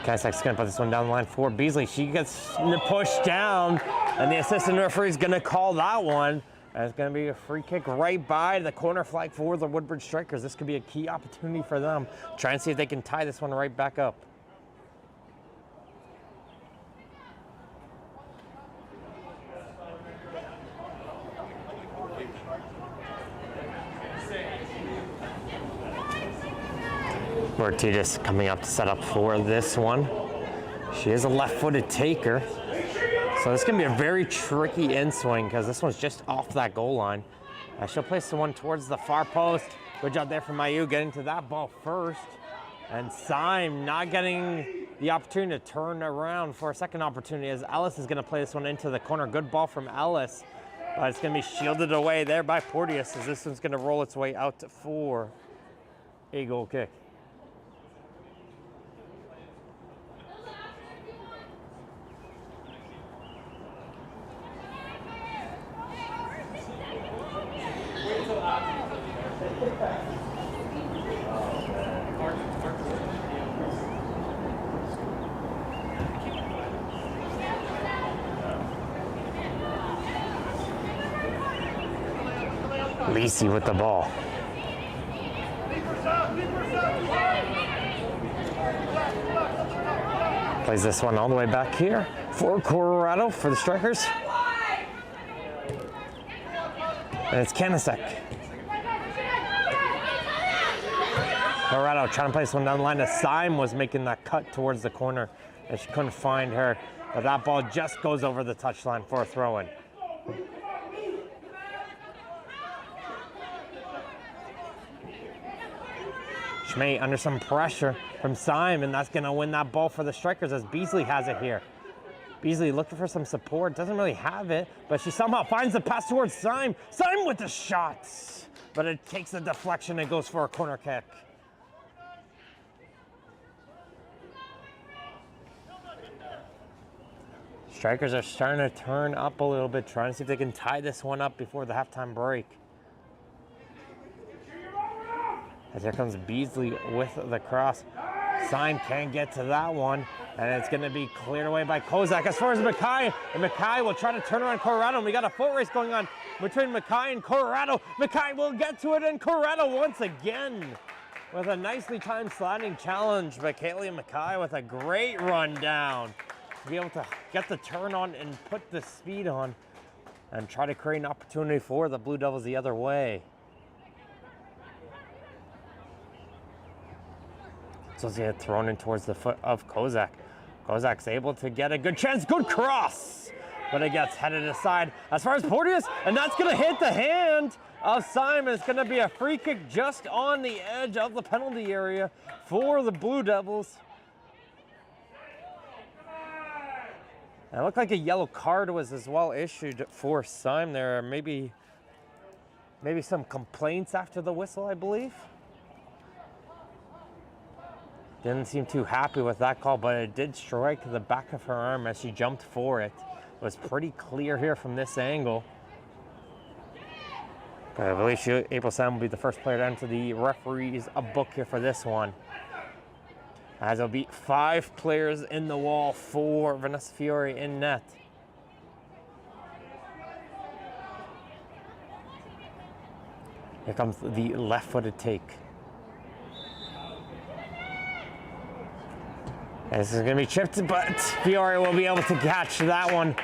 Kasek's going to put this one down the line for Beasley. She gets pushed down, and the assistant referee is going to call that one. And it's going to be a free kick right by the corner flag for the Woodbridge Strikers. This could be a key opportunity for them. Try and see if they can tie this one right back up. Martinez coming up to set up for this one. She is a left-footed taker. So this is going to be a very tricky in swing because this one's just off that goal line. She'll place the one towards the far post. Good job there from Mayu getting to that ball first. And Syme not getting the opportunity to turn around for a second opportunity as Ellis is going to play this one into the corner. Good ball from Ellis. But it's going to be shielded away there by Porteous as this one's going to roll its way out for a goal kick. Lisi with the ball. Plays this one all the way back here for Colorado for the Strikers. And it's Kanasek. Colorado trying to play this one down the line as Syme was making that cut towards the corner and she couldn't find her. But that ball just goes over the touchline for a throw-in. Schmate under some pressure from Syme, and that's going to win that ball for the Strikers as Beasley has it here. Beasley looking for some support, doesn't really have it, but she somehow finds the pass towards Syme. Syme with the shot, but it takes the deflection and goes for a corner kick. Strikers are starting to turn up a little bit, trying to see if they can tie this one up before the halftime break. As here comes Beasley with the cross. Syme can't get to that one, and it's going to be cleared away by Kozak. As far as Mackay, and Mackay will try to turn around Colorado. And we got a foot race going on between Mackay and Colorado. Mackay will get to it, and Colorado once again with a nicely timed sliding challenge. But Kaylee Mackay with a great run down to be able to get the turn on and put the speed on and try to create an opportunity for the Blue Devils the other way. So it's get thrown in towards the foot of Kozak. Kozak's able to get a good chance, good cross, but it gets headed aside as far as Porteous, and that's gonna hit the hand of Syme. It's gonna be a free kick just on the edge of the penalty area for the Blue Devils. And it looked like a yellow card was as well issued for Syme there. Maybe some complaints after the whistle, I believe. Didn't seem too happy with that call, but it did strike the back of her arm as she jumped for it. It was pretty clear here from this angle. But I believe April Sam will be the first player to enter the referee's book here for this one. As it'll be 5 players in the wall for Vanessa Fiore in net. Here comes the left-footed take. This is going to be chipped, but Fiore will be able to catch that one.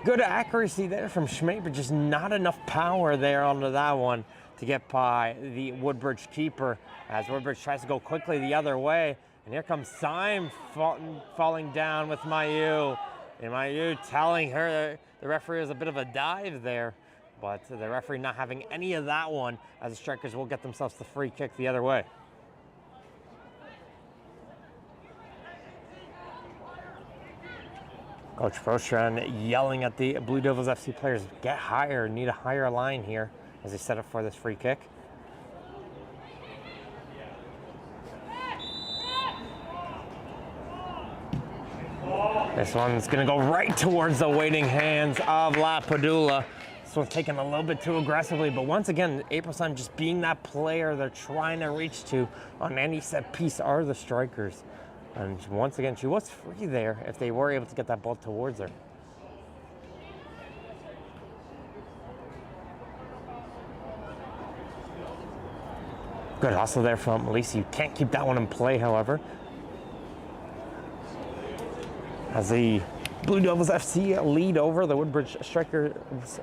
Good accuracy there from Schmate, but just not enough power there onto that one to get by the Woodbridge keeper. As Woodbridge tries to go quickly the other way. And here comes Syme falling down with Mayu. And Mayu telling her the referee is a bit of a dive there. But the referee not having any of that one, as the Strikers will get themselves the free kick the other way. Coach Prostran yelling at the Blue Devils FC players, get higher, need a higher line here as they set up for this free kick. This one's gonna go right towards the waiting hands of La Padula. This one's taken a little bit too aggressively, but once again, April Sun just being that player they're trying to reach to on any set piece are the Strikers. And once again, she was free there if they were able to get that ball towards her. Good hustle there from Lisi. You can't keep that one in play, however. As the Blue Devils FC lead over the Woodbridge Strikers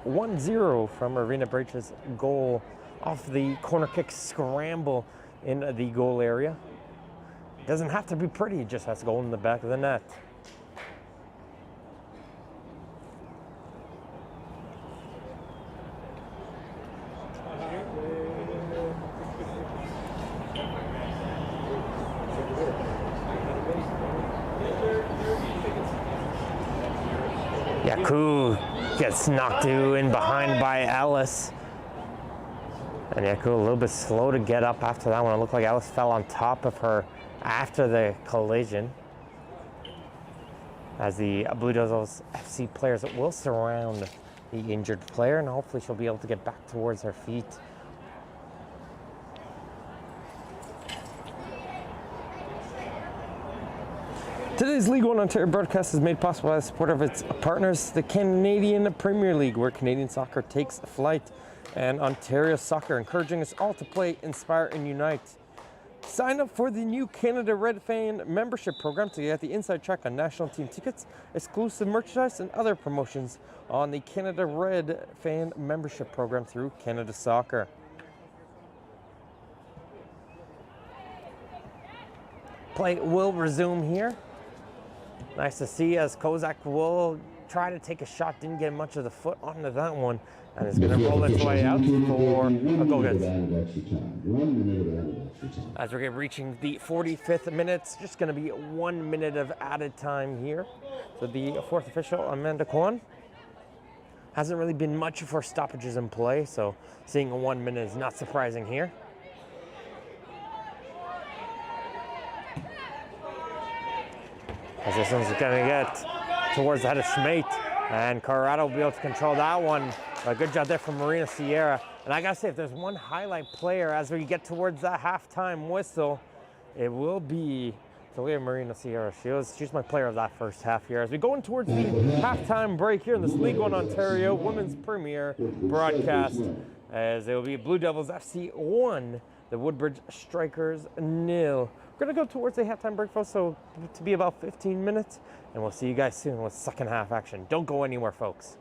1-0 from Irina Breach's goal off the corner kick scramble in the goal area. Doesn't have to be pretty, it just has to go in the back of the net. Yaku gets knocked in behind by Alice. And Yaku a little bit slow to get up after that one. It looked like Alice fell on top of her after the collision. As the Blue Devils FC players will surround the injured player, and hopefully she'll be able to get back towards her feet. Today's League One Ontario broadcast is made possible by the support of its partners, the Canadian Premier League, where Canadian soccer takes flight, and Ontario Soccer, encouraging us all to play, inspire, and unite. Sign up for the new Canada Red Fan membership program to get the inside track on national team tickets, exclusive merchandise, and other promotions on the Canada Red Fan membership program through Canada Soccer. Play will resume here. Nice to see as Kozak will try to take a shot, didn't get much of the foot onto that one, and is going to roll its way out for a goal kick. As we're reaching the 45th minute, it's just going to be 1 minute of added time here. So the fourth official, Amanda Kwan, hasn't really been much for stoppages in play, so seeing a 1 minute is not surprising here. As this one's going to get towards the head of Schmate, and Colorado will be able to control that one. A good job there from Marina Sierra. And I got to say, if there's one highlight player as we get towards that halftime whistle, it will be Marina Sierra. She's my player of that first half here. As we go in towards the halftime break here in this League One Ontario Women's Premier broadcast, as it will be Blue Devils FC 1, the Woodbridge Strikers 0. We're going to go towards the halftime break, folks, so to be about 15 minutes, and we'll see you guys soon with second half action. Don't go anywhere, folks.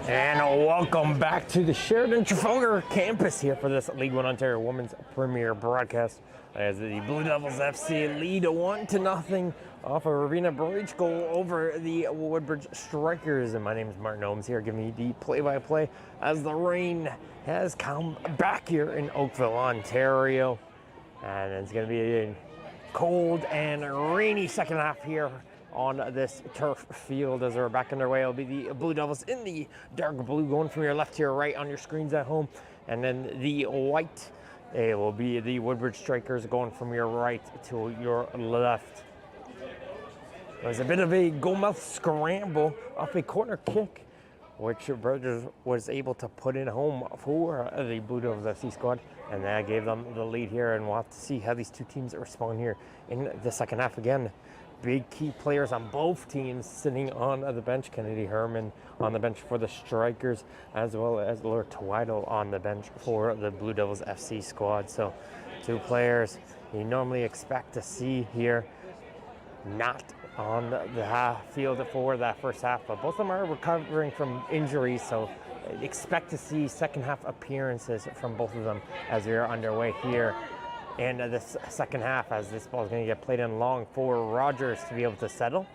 And welcome back to the Sheridan Trafalgar campus here for this League One Ontario Women's Premier broadcast as the Blue Devils FC lead 1-0 off a Ravina Bridge goal over the Woodbridge Strikers. And my name is Martin Ohms here giving you the play-by-play as the rain has come back here in Oakville, Ontario. And it's going to be a cold and rainy second half here on this turf field as we're back underway. It'll be the Blue Devils in the dark blue going from your left to your right on your screens at home, and then the white, it will be the Woodbridge Strikers going from your right to your left. There's a bit of a goal-mouth scramble off a corner kick, which Burgess was able to put in home for the Blue Devils FC squad, and that gave them the lead here, and we'll have to see how these two teams respond here in the second half again. Big key players on both teams sitting on the bench. Kennedy Herman on the bench for the Strikers, as well as Laura Twiddle on the bench for the Blue Devils FC squad. So two players you normally expect to see here not on the field for that first half, but both of them are recovering from injuries, so expect to see second half appearances from both of them as we are underway here. And this second half, as this ball is going to get played in long for Rogers to be able to settle.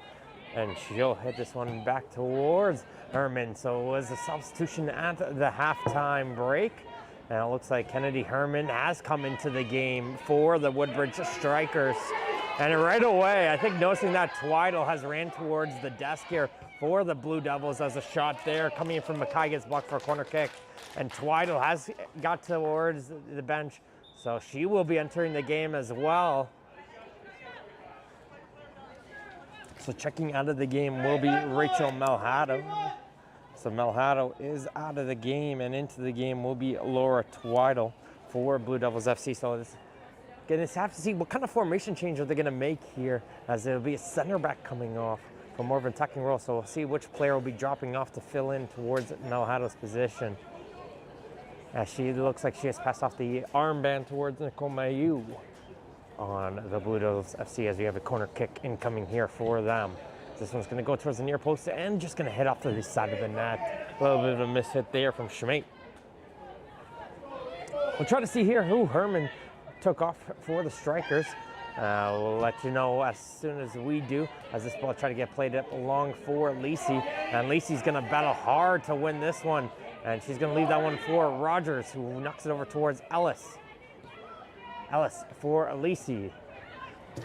And she'll hit this one back towards Herman. So it was a substitution at the halftime break. And it looks like Kennedy Herman has come into the game for the Woodbridge Strikers. And right away, I think noticing that Twiddle has ran towards the desk here for the Blue Devils as a shot there coming in from Mackay gets blocked for a corner kick. And Twiddle has got towards the bench. So she will be entering the game as well. So checking out of the game will be Rachel Malhado. So Malhado is out of the game, and into the game will be Laura Twiddle for Blue Devils FC. So this, gonna have to see what kind of formation change are they gonna make here, as there'll be a center back coming off for more of an attacking role. So we'll see which player will be dropping off to fill in towards Malhado's position. As she looks like she has passed off the armband towards Nicole Mayu on the Blue Devils FC as we have a corner kick incoming here for them. This one's going to go towards the near post and just going to hit off to the side of the net. A little bit of a miss hit there from Schmate. We'll try to see here who Herman took off for the Strikers. We'll let you know as soon as we do, as this ball try to get played up long for Lacey. And Lacey's going to battle hard to win this one. And she's going to leave that one for Rogers, who knocks it over towards Ellis. Ellis for Lacey.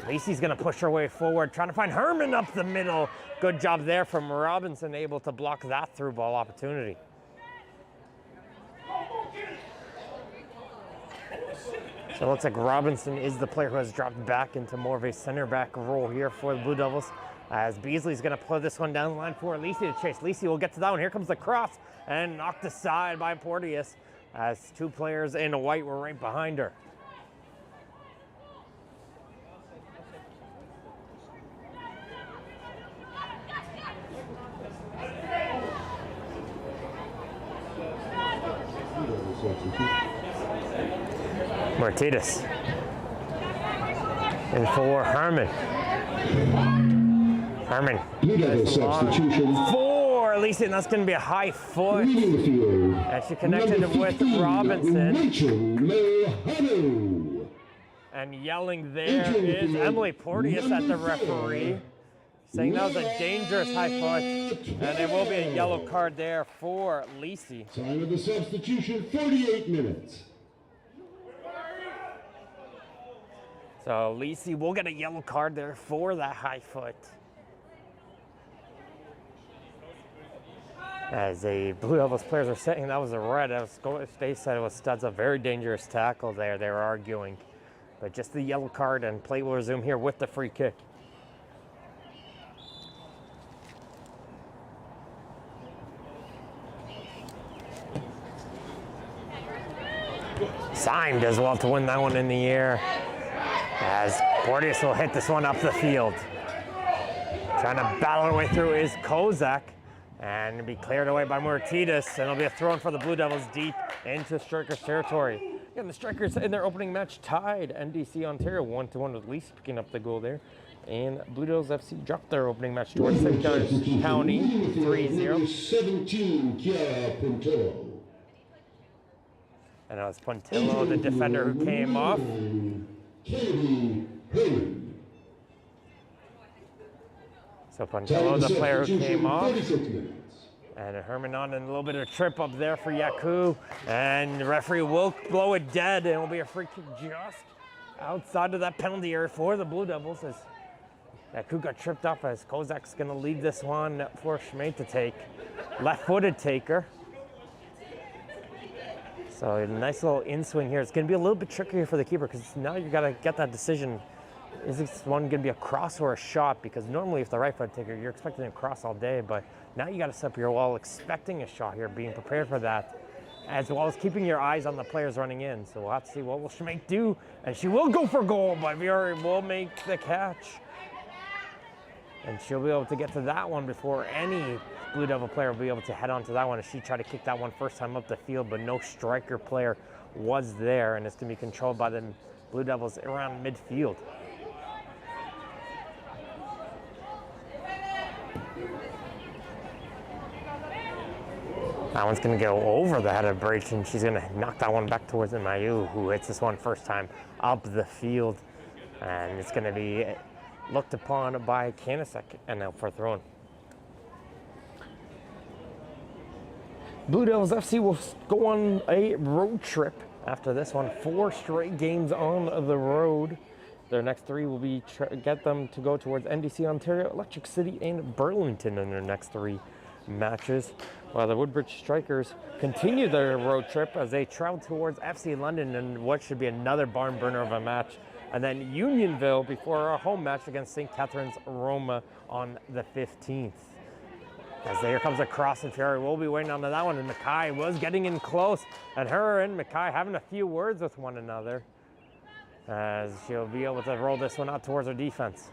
Lacey's going to push her way forward, trying to find Herman up the middle. Good job there from Robinson, able to block that through ball opportunity. So it looks like Robinson is the player who has dropped back into more of a center back role here for the Blue Devils, as Beasley's going to put this one down the line for Lacey to chase. Lacey will get to that one. Here comes the cross and knocked aside by Porteous, as two players in white were right behind her. Martinez and for Herman. Herman. Blue Devils substitution. For Lacey, and that's going to be a high foot. And she connected it with Robinson. And yelling there is Emily Porteous at the referee, saying that was a dangerous high foot. And there will be a yellow card there for Lacey. Time of the substitution, 48 minutes. So Lacey will get a yellow card there for that high foot. As the Blue Devils players are saying that was a red. They said it was Studs, a very dangerous tackle there. They were arguing. But just the yellow card, and play will resume here with the free kick. Syme does well to win that one in the air, as Porteous will hit this one up the field. Trying to battle her way through is Kozak, and be cleared away by Martinez, and it'll be a throw in for the Blue Devils deep into Strikers territory. Again, the Strikers in their opening match tied NDC Ontario 1-1 with Lacey picking up the goal there. And Blue Devils FC dropped their opening match towards St. Johns County 3-0. 17, Chiara Puntillo. And it was Puntillo, the defender, who came off. Kennedy Herman. So Puntillo, the player who came off. 36 minutes. And Herman on and a little bit of a trip up there for Yaku. And the referee will blow it dead, and it will be a free kick just outside of that penalty area for the Blue Devils, as Yaku got tripped up, as Kozak's going to leave this one for Schmate to take. Left-footed taker. So a nice little in-swing here. It's going to be a little bit trickier for the keeper, because now you've got to get that decision. Is this one going to be a cross or a shot? Because normally if the right foot taker, you're expecting a cross all day, but now you got to set up your wall expecting a shot here, being prepared for that, as well as keeping your eyes on the players running in. So we'll have to see what will Schmate do, and she will go for goal, but Viore will make the catch. And she'll be able to get to that one before any Blue Devil player will be able to head on to that one, as she tried to kick that one first time up the field, but no striker player was there, and it's going to be controlled by the Blue Devils around midfield. That one's going to go over the head of Breach, and she's going to knock that one back towards Mayu, who hits this one first time up the field. And it's going to be looked upon by Kanasek and now for throwing. Blue Devils FC will go on a road trip after this one. 4 straight games on the road. Their next 3 will be get them to go towards NDC Ontario, Electric City, and Burlington in their next 3 matches, while the Woodbridge Strikers continue their road trip as they travel towards FC London in what should be another barn burner of a match, and then Unionville before our home match against St. Catharines Roma on the 15th. As there comes a cross, and Ferry will be waiting on that one, and Mackay was getting in close, and her and Mackay having a few words with one another, as she'll be able to roll this one out towards her defense.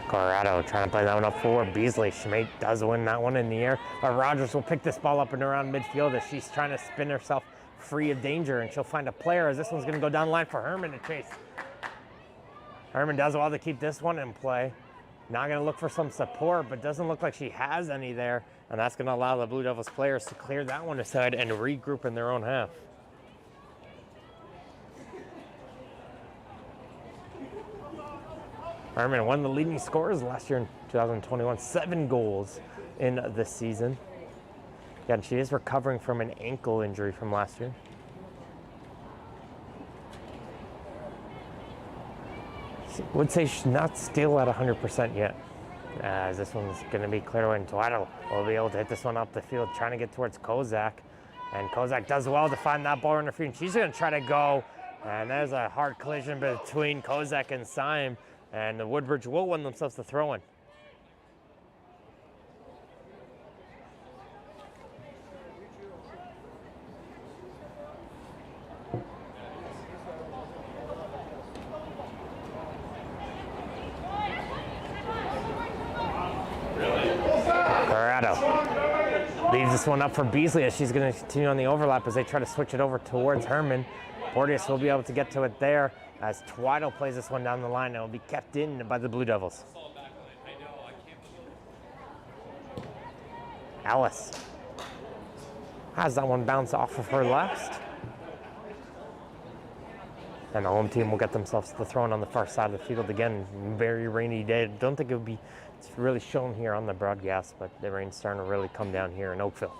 Colorado trying to play that one up forward. Beasley, Schmate does win that one in the air, but Rogers will pick this ball up and around midfield as she's trying to spin herself free of danger, and she'll find a player as this one's going to go down the line for Herman to chase. Herman does well to keep this one in play. Now going to look for some support, but doesn't look like she has any there, and that's going to allow the Blue Devils players to clear that one aside and regroup in their own half. Herman, one of the leading scorers last year in 2021, 7 goals in the season. Again, she is recovering from an ankle injury from last year. Would say she's not still at 100% yet, as this one's going to be clear away, and Tuato will be able to hit this one up the field, trying to get towards Kozak, and Kozak does well to find that ball in her feet, and she's going to try to go, and there's a hard collision between Kozak and Syme, and the Woodbridge will win themselves the throw-in. Leaves this one up for Beasley as she's going to continue on the overlap as they try to switch it over towards Herman. Porteous will be able to get to it there as Twido plays this one down the line, and it will be kept in by the Blue Devils. Ellis has that one bounce off of her left. And the home team will get themselves the throw-in on the far side of the field again. Very rainy day. Don't think it would be it's really shown here on the broadcast, but the rain's starting to really come down here in Oakville.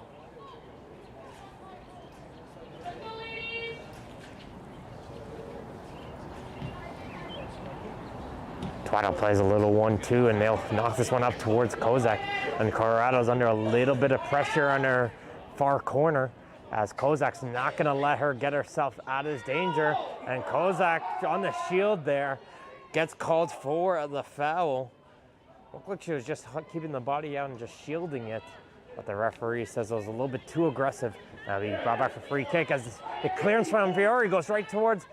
Twaddle plays a little 1-2, and they'll knock this one up towards Kozak. And Colorado's under a little bit of pressure on her far corner, as Kozak's not going to let her get herself out of danger. And Kozak on the shield there gets called for the foul. Looked like she was just keeping the body out and just shielding it, but the referee says it was a little bit too aggressive. Now he brought back for free kick as the clearance from Fiore goes right towards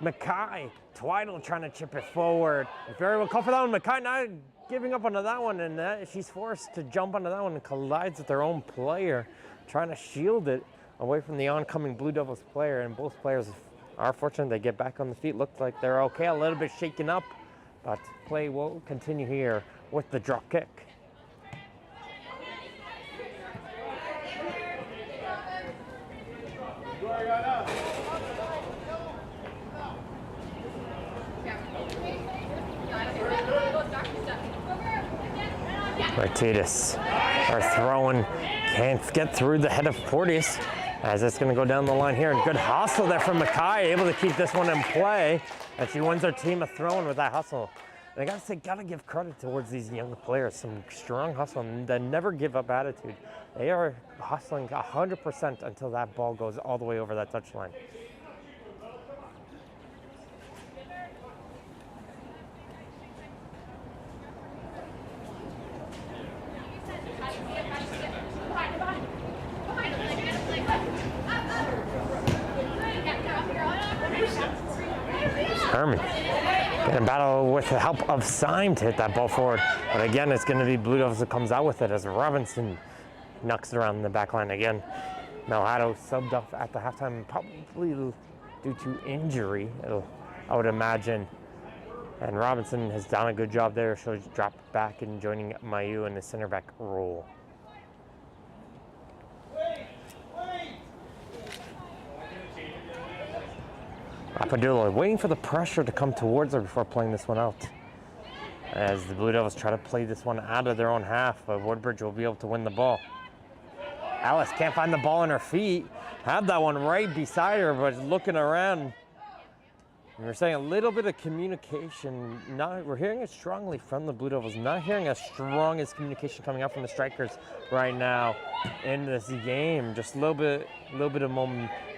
Mackay. Twiddle trying to chip it forward. Fiore will call for that one. Mackay not giving up onto that one, and she's forced to jump onto that one and collides with her own player. trying to shield it away from the oncoming Blue Devils player, and both players are fortunate they get back on the feet. Looks like they're okay, a little bit shaken up, but play will continue here with the drop kick. Martinez are throwing, can't get through the head of Porteous as it's going to go down the line here. And good hustle there from Mackay, able to keep this one in play, and she wins her team a throwing with that hustle. And I gotta say, gotta give credit towards these young players, some strong hustle and the never give up attitude. They are hustling 100% until that ball goes all the way over that touchline. Herman gonna battle with the help of Syme to hit that ball forward. But again, it's gonna be Blue Devils that comes out with it as Robinson knocks it around the back line again. Melhado subbed off at the halftime, probably due to injury, I would imagine. And Robinson has done a good job there. She'll drop back and joining Mayu in the center back role. Padula waiting for the pressure to come towards her before playing this one out. As the Blue Devils try to play this one out of their own half, but Woodbridge will be able to win the ball. Alice can't find the ball on her feet. Had that one right beside her, but looking around. And we're saying a little bit of communication. We're hearing it strongly from the Blue Devils. Not hearing as strong as communication coming out from the strikers right now in this game. Just a little bit of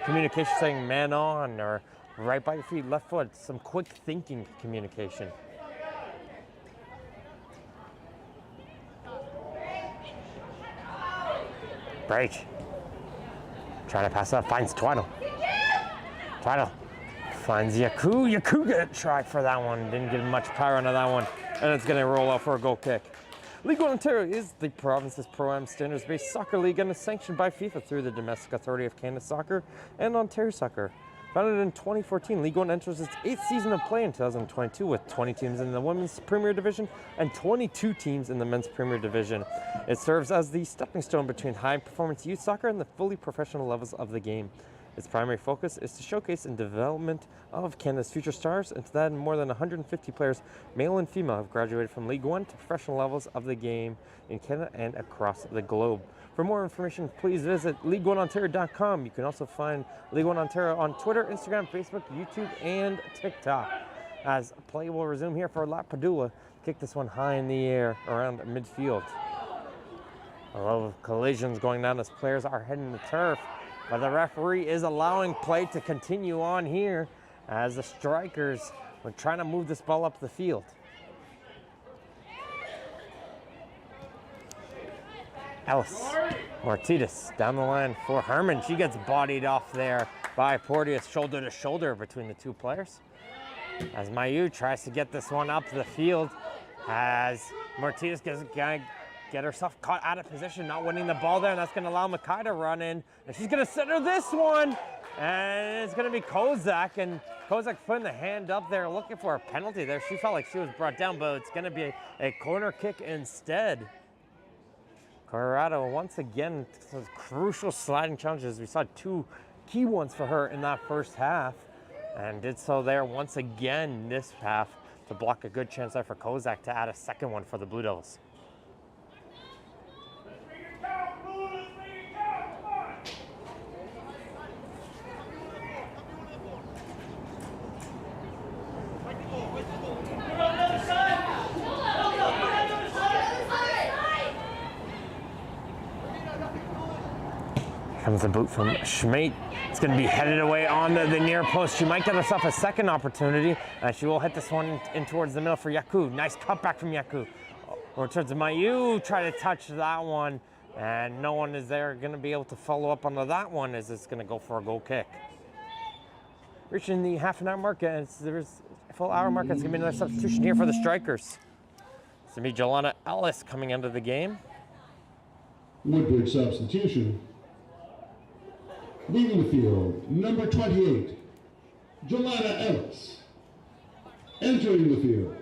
communication saying man on or right by your feet, left foot. Some quick thinking communication. Breach. Trying to pass up, finds Twaddle. Twaddle finds Yaku. Yaku got a try for that one. Didn't get much power out of that one. And it's gonna roll out for a goal kick. League 1 Ontario is the province's Pro-Am standards-based soccer league and is sanctioned by FIFA through the Domestic Authority of Canada Soccer and Ontario Soccer. Founded in 2014, League 1 enters its 8th season of play in 2022 with 20 teams in the Women's Premier Division and 22 teams in the Men's Premier Division. It serves as the stepping stone between high-performance youth soccer and the fully professional levels of the game. Its primary focus is to showcase and development of Canada's future stars, and to that more than 150 players, male and female, have graduated from League 1 to professional levels of the game in Canada and across the globe. For more information, please visit League1Ontario.com. You can also find League 1 Ontario on Twitter, Instagram, Facebook, YouTube, and TikTok. As play will resume here for La Padula, kick this one high in the air around midfield. A lot of collisions going down as players are heading to turf, but the referee is allowing play to continue on here as the strikers are trying to move this ball up the field. Ellis Martinez down the line for Herman. She gets bodied off there by Porteous, shoulder to shoulder between the two players. As Mayu tries to get this one up the field, as Martinez gets get herself caught out of position, not winning the ball there, and that's going to allow Mackay to run in. And she's going to center this one, and it's going to be Kozak, and Kozak putting the hand up there looking for a penalty there. She felt like she was brought down, but it's going to be a corner kick instead. Colorado, once again, those crucial sliding challenges. We saw two key ones for her in that first half, and did so there once again this half to block a good chance there for Kozak to add a second one for the Blue Devils. Comes the boot from Schmate. It's going to be headed away on the near post. She might get herself a second opportunity. She will hit this one in towards the middle for Yaku. Nice cutback from Yaku. Returns to Mayu. Try to touch that one. And no one is there going to be able to follow up on that one as it's going to go for a goal kick. Reaching the half an hour mark. There's a full hour mark. It's going to be another substitution here for the strikers. It's going to be Jelana Ellis coming into the game. Woodbridge substitution. Leaving the field, number 28, Jelana Ellis. Entering the field,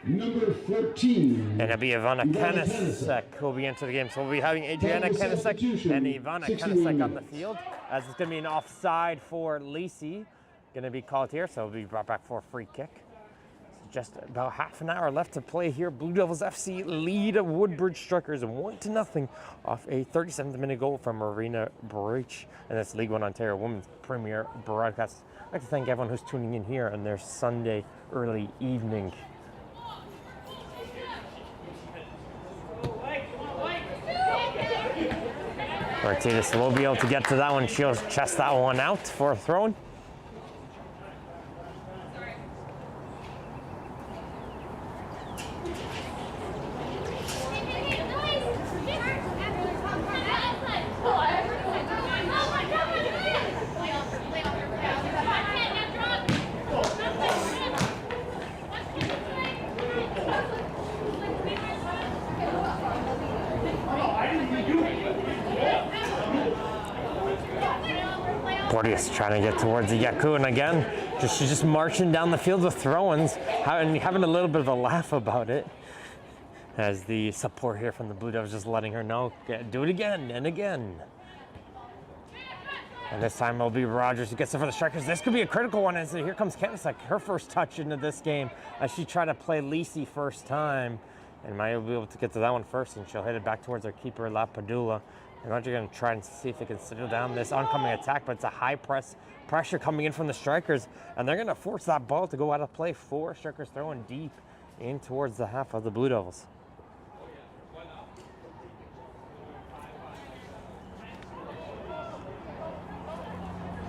number 14. And it'll be Ivana Kanisek who will be into the game. So we'll be having Adriana Kanisek and Ivana Kanisek on the field, as it's going to be an offside for Lacey. Going to be called here, so it'll be brought back for a free kick. Just about half an hour left to play here. Blue Devils FC lead Woodbridge Strikers 1-0 off a 37th minute goal from Marina Breach. And that's League One Ontario Women's Premier Broadcast. I'd like to thank everyone who's tuning in here on their Sunday early evening. Martinez will be able to get to that one. She'll chest that one out for a throw-in. Porteous trying to get towards the Yaku, and again, she's just marching down the field with throw-ins, having a little bit of a laugh about it. As the support here from the Blue Devils just letting her know, do it again and again. And this time it'll be Rogers who gets it for the Strikers. This could be a critical one, as here comes Kanisek, her first touch into this game, as she tried to play Lacey first time. And might be able to get to that one first, and she'll hit it back towards her keeper, Lapadula. And Roger going to try and see if they can settle down this oncoming attack, but it's a high pressure coming in from the Strikers, and they're going to force that ball to go out of play for Strikers throwing deep in towards the half of the Blue Devils.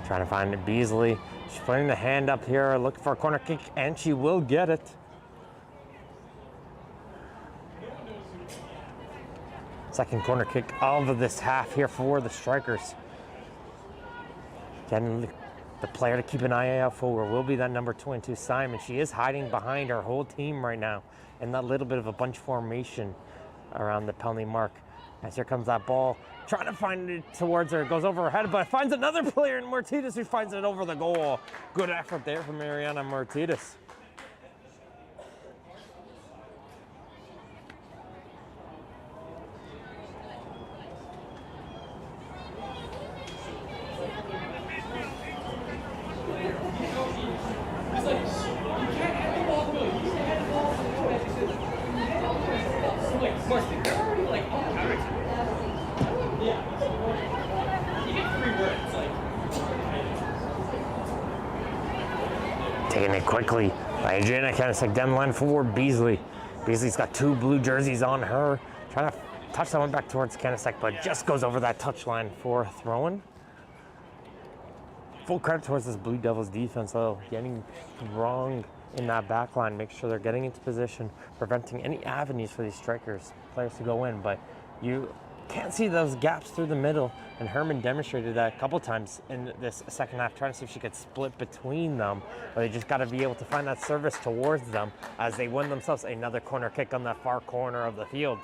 Trying to find Beasley. She's putting the hand up here, looking for a corner kick, and she will get it. Second corner kick of this half here for the Strikers. Again, the player to keep an eye out for will be that number 22, Simon. She is hiding behind her whole team right now in that little bit of a bunch formation around the penalty mark. As here comes that ball, trying to find it towards her, goes over her head, but finds another player in Martinez who finds it over the goal. Good effort there from Mariana Martinez. Taking it quickly by Adriana Kanisek down the line for Beasley. Beasley's got two blue jerseys on her. Trying to touch that one back towards Kanisek, but just goes over that touch line for throwing. Full credit towards this Blue Devils defense, though. Getting wrong in that back line. Make sure they're getting into position, preventing any avenues for these Strikers players to go in. But you can't see those gaps through the middle, and Herman demonstrated that a couple times in this second half, trying to see if she could split between them. But they just got to be able to find that service towards them as they win themselves another corner kick on that far corner of the field.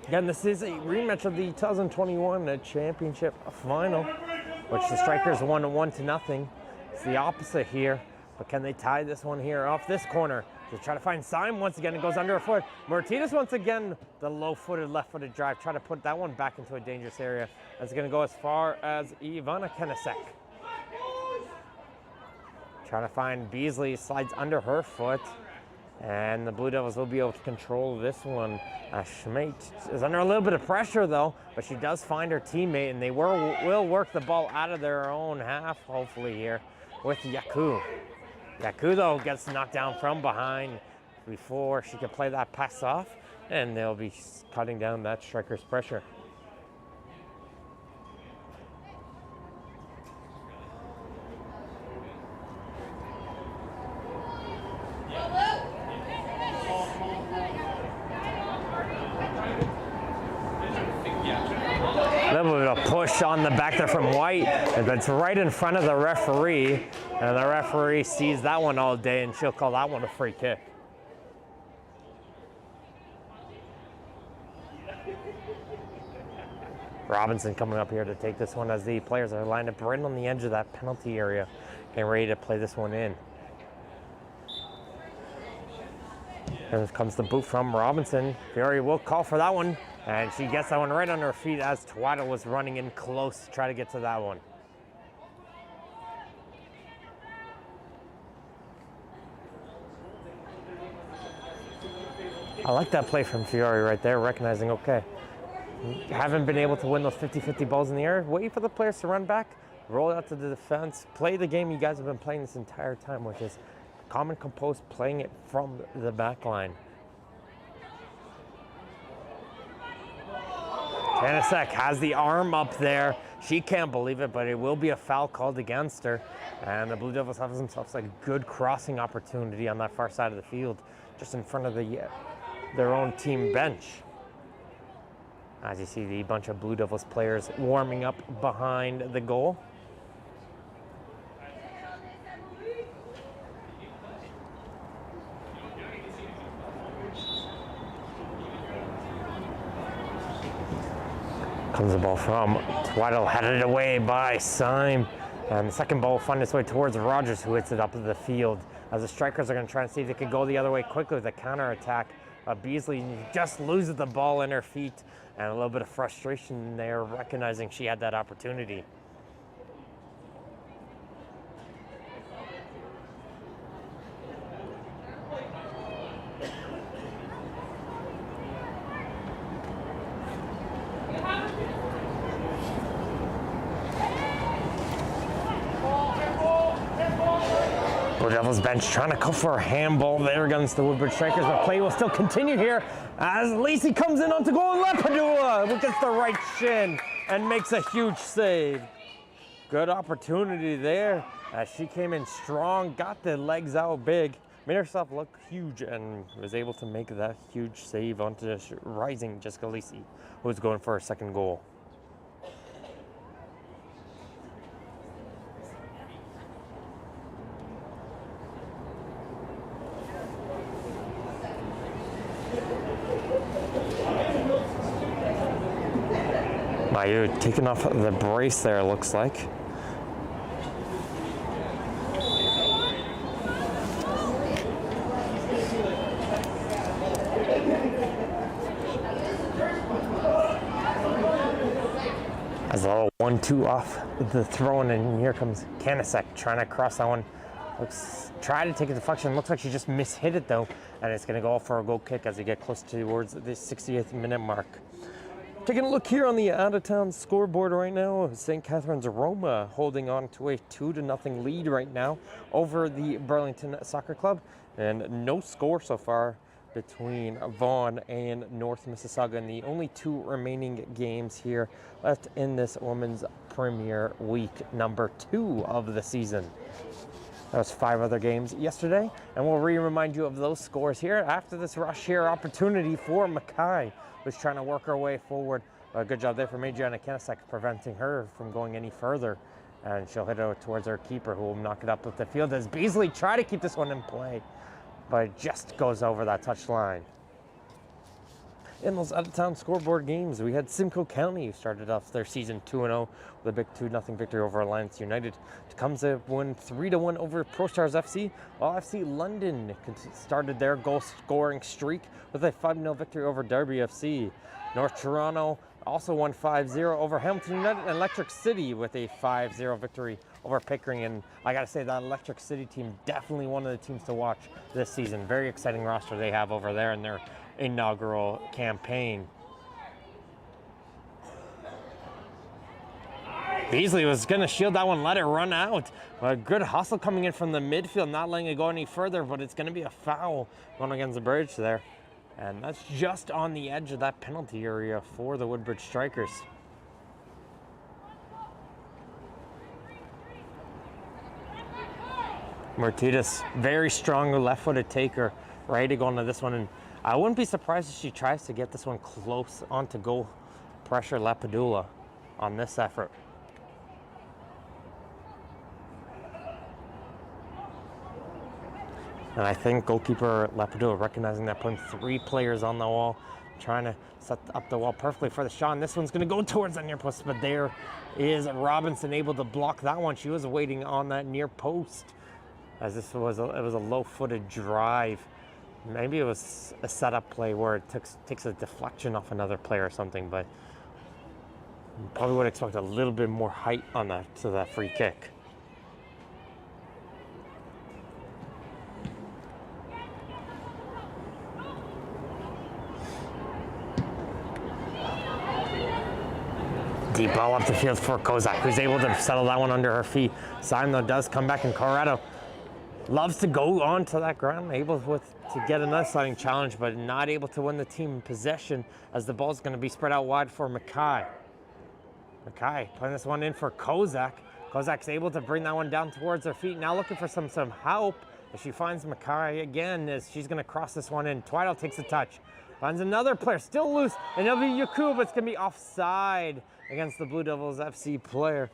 Again, this is a rematch of the 2021 championship final, which the Strikers won 1-0. It's the opposite here, but can they tie this one here off this corner? They try to find Simon once again. It goes under her foot. Martinez once again, the low-footed, left-footed drive. Try to put that one back into a dangerous area. It's going to go as far as Ivana Kanisek. Trying to find Beasley, slides under her foot. And the Blue Devils will be able to control this one. Schmate is under a little bit of pressure, though, but she does find her teammate, and they will work the ball out of their own half, hopefully, here with Yaku. Yaku, though, gets knocked down from behind before she can play that pass off, and they'll be cutting down that Striker's pressure. A little bit of a push on the back there from White, and it's right in front of the referee, and the referee sees that one all day, and she'll call that one a free kick. Robinson coming up here to take this one as the players are lined up right on the edge of that penalty area and ready to play this one in. Here comes the boot from Robinson. Fiore will call for that one, and she gets that one right on her feet as Twaddle was running in close to try to get to that one. I like that play from Fiore right there, recognizing, okay, haven't been able to win those 50-50 balls in the air. Wait for the players to run back, roll out to the defense, play the game you guys have been playing this entire time, which is calm and composed, playing it from the back line. Kanasek has the arm up there. She can't believe it, but it will be a foul called against her. And the Blue Devils have themselves a good crossing opportunity on that far side of the field, just in front of their own team bench. As you see, the bunch of Blue Devils players warming up behind the goal. Comes the ball from Twaddle, headed away by Syme. And the second ball will find its way towards Rogers, who hits it up the field. As the Strikers are going to try and see if they could go the other way quickly with a counterattack. Beasley just loses the ball in her feet, and a little bit of frustration there, recognizing she had that opportunity. Blue Devils bench trying to call for a handball there against the Woodbridge Strikers, but play will still continue here as Lacey comes in onto goal. Lepadula gets the right shin and makes a huge save. Good opportunity there as she came in strong, got the legs out big, made herself look huge, and was able to make that huge save onto rising Jessica Lacey, who was going for her second goal. Mayu taking off the brace there, looks like. As a little 1-2 off the throw-in, and here comes Kanasek trying to cross that one. Try to take a deflection. Looks like she just mishit it though, and it's going to go for a goal kick as we get close towards the 68th minute mark. Taking a look here on the out-of-town scoreboard right now, St. Catharines Roma holding on to a 2-0 lead right now over the Burlington Soccer Club, and no score so far between Vaughan and North Mississauga in the only 2 remaining games here left in this Women's Premier Week number 2 of the season. That was 5 other games yesterday, and we'll remind you of those scores here after this rush here opportunity for Mackay, who's trying to work her way forward. A good job there from Adriana Kanasek, preventing her from going any further, and she'll hit it towards her keeper, who will knock it up with the field as Beasley try to keep this one in play, but it just goes over that touch line. In those out-of-town scoreboard games, we had Simcoe County, who started off their season 2-0 with a big 2-0 victory over Alliance United. Tecumseh won 3-1 over ProStars FC, while FC London started their goal-scoring streak with a 5-0 victory over Derby FC. North Toronto also won 5-0 over Hamilton United, and Electric City with a 5-0 victory over Pickering. And I gotta say, that Electric City team, definitely one of the teams to watch this season. Very exciting roster they have over there in their inaugural campaign. Beasley was going to shield that one, let it run out. A good hustle coming in from the midfield, not letting it go any further, but it's going to be a foul going against the bridge there. And that's just on the edge of that penalty area for the Woodbridge Strikers. Martinez, very strong left-footed taker, ready to go into this one. And I wouldn't be surprised if she tries to get this one close onto goal, pressure Lepadula on this effort. And I think goalkeeper Lepadula, recognizing that, putting 3 players on the wall, trying to set up the wall perfectly for the shot. And this one's going to go towards the near post, but there is Robinson able to block that one. She was waiting on that near post, as this was it was a low-footed drive. Maybe it was a setup play where it takes a deflection off another player or something, but probably would expect a little bit more height on that to that free kick. Deep ball up the field for Kozak, who's able to settle that one under her feet. Simon, though, does come back, and Colorado loves to go on to that ground, able to get another sliding challenge, but not able to win the team possession, as the ball's going to be spread out wide for Mackay. Mackay putting this one in for Kozak. Kozak's able to bring that one down towards her feet. Now looking for some help, as she finds Mackay again, as she's going to cross this one in. Twidell takes a touch, finds another player, still loose, and it'll be Yakub, but it's going to be offside against the Blue Devils FC player,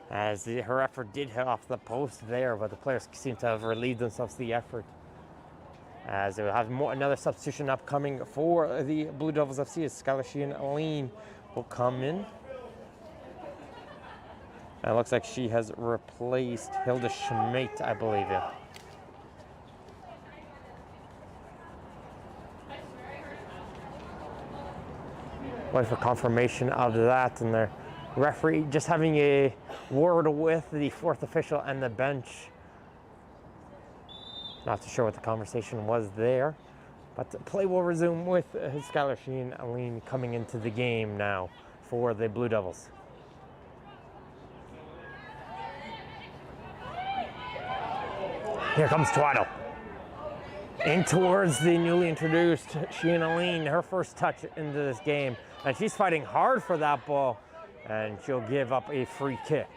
as her effort did hit off the post there, but the players seem to have relieved themselves of the effort, as they will have another substitution upcoming for the Blue Devils FC, as Skylar Sheehan Aline will come in. And it looks like she has replaced Hilda Schmidt, I believe. Yeah. Wait for confirmation of that, and the referee just having a word with the fourth official and the bench. Not too sure what the conversation was there, but the play will resume with Skylar Sheehan Aline coming into the game now for the Blue Devils. Here comes Twidell. In towards the newly introduced Sheehan Aline, her first touch into this game. And she's fighting hard for that ball, and she'll give up a free kick.